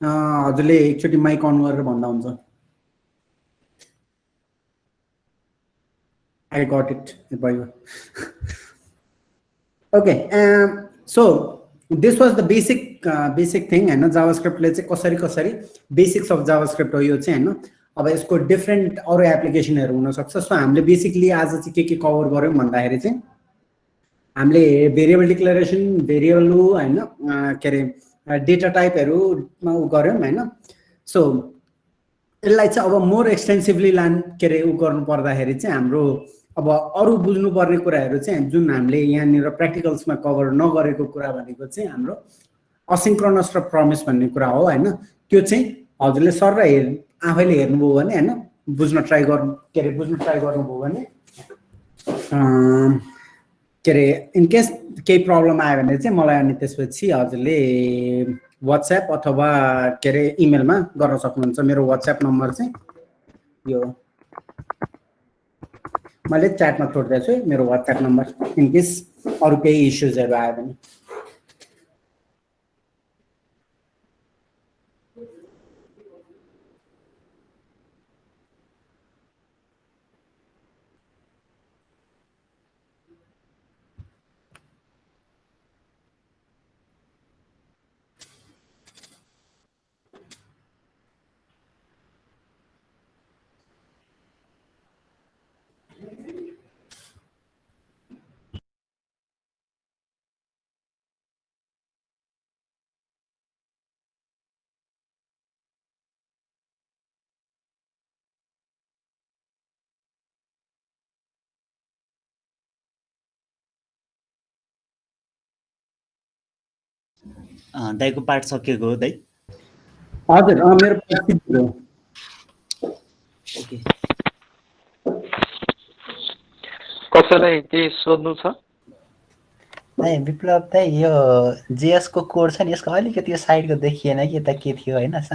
हजुरले एकचोटि माइक अन गरेर भन्दा हुन्छ। I got it. Okay, so this was the basic thing हैन। जावास्क्रिप्टले चाहिँ कसरी बेसिक्स अफ जावास्क्रिप्ट हो यो चाहिँ हैन। अब यसको डिफरेन्ट अरु एप्लिकेसनहरु हुन सक्छ। सो हामीले बेसिकली आज चाहिँ के कभर गर्यौं भन्दाखेरि चाहिँ हामीले भेरिएबल डिक्लेरेसन, भेरिएबल हैन के रे डेटा टाइपहरुमा गर्यौं हैन। सो यसलाई चाहिँ अब मोर एक्सटेन्सिभली के रे गर्नु पर्दाखेरि चाहिँ हाम्रो अब अरु बुझ्नु पर्ने कुराहरु चाहिँ जुन हामीले यहाँनिर प्र्याक्टिकल्समा कभर नगरेको कुरा भनेको चाहिँ हाम्रो असिन्क्रोनस र प्रमिस भन्ने कुरा हो हैन। त्यो चाहिँ हजुरले सर र आफैले हेर्नुभयो भने हैन बुझ्न ट्राई गर्नुभयो भने के रे इन केस केही प्रब्लम आयो भने चाहिँ मलाई अनि त्यसपछि हजुरले व्हाट्सएप अथवा के रे इमेलमा गर्न सक्नुहुन्छ। मेरो व्हाट्सएप नम्बर चाहिँ यो मैले च्याटमा छोड्दै छु, मेरो व्हाट्सएप नम्बर इन केस अरु केही इश्यूजहरु आयो भने। दाइको पार्ट सकिएको हो दाइ? हजुर मेरो part सिद्धियो। ओके। कसैलाई केही सोध्नु छ? दाइ विप्लव दाइ यो जेएस को कोड छ नि यसको अलिकति यो साइडको देखिएन कि यता के थियो हैन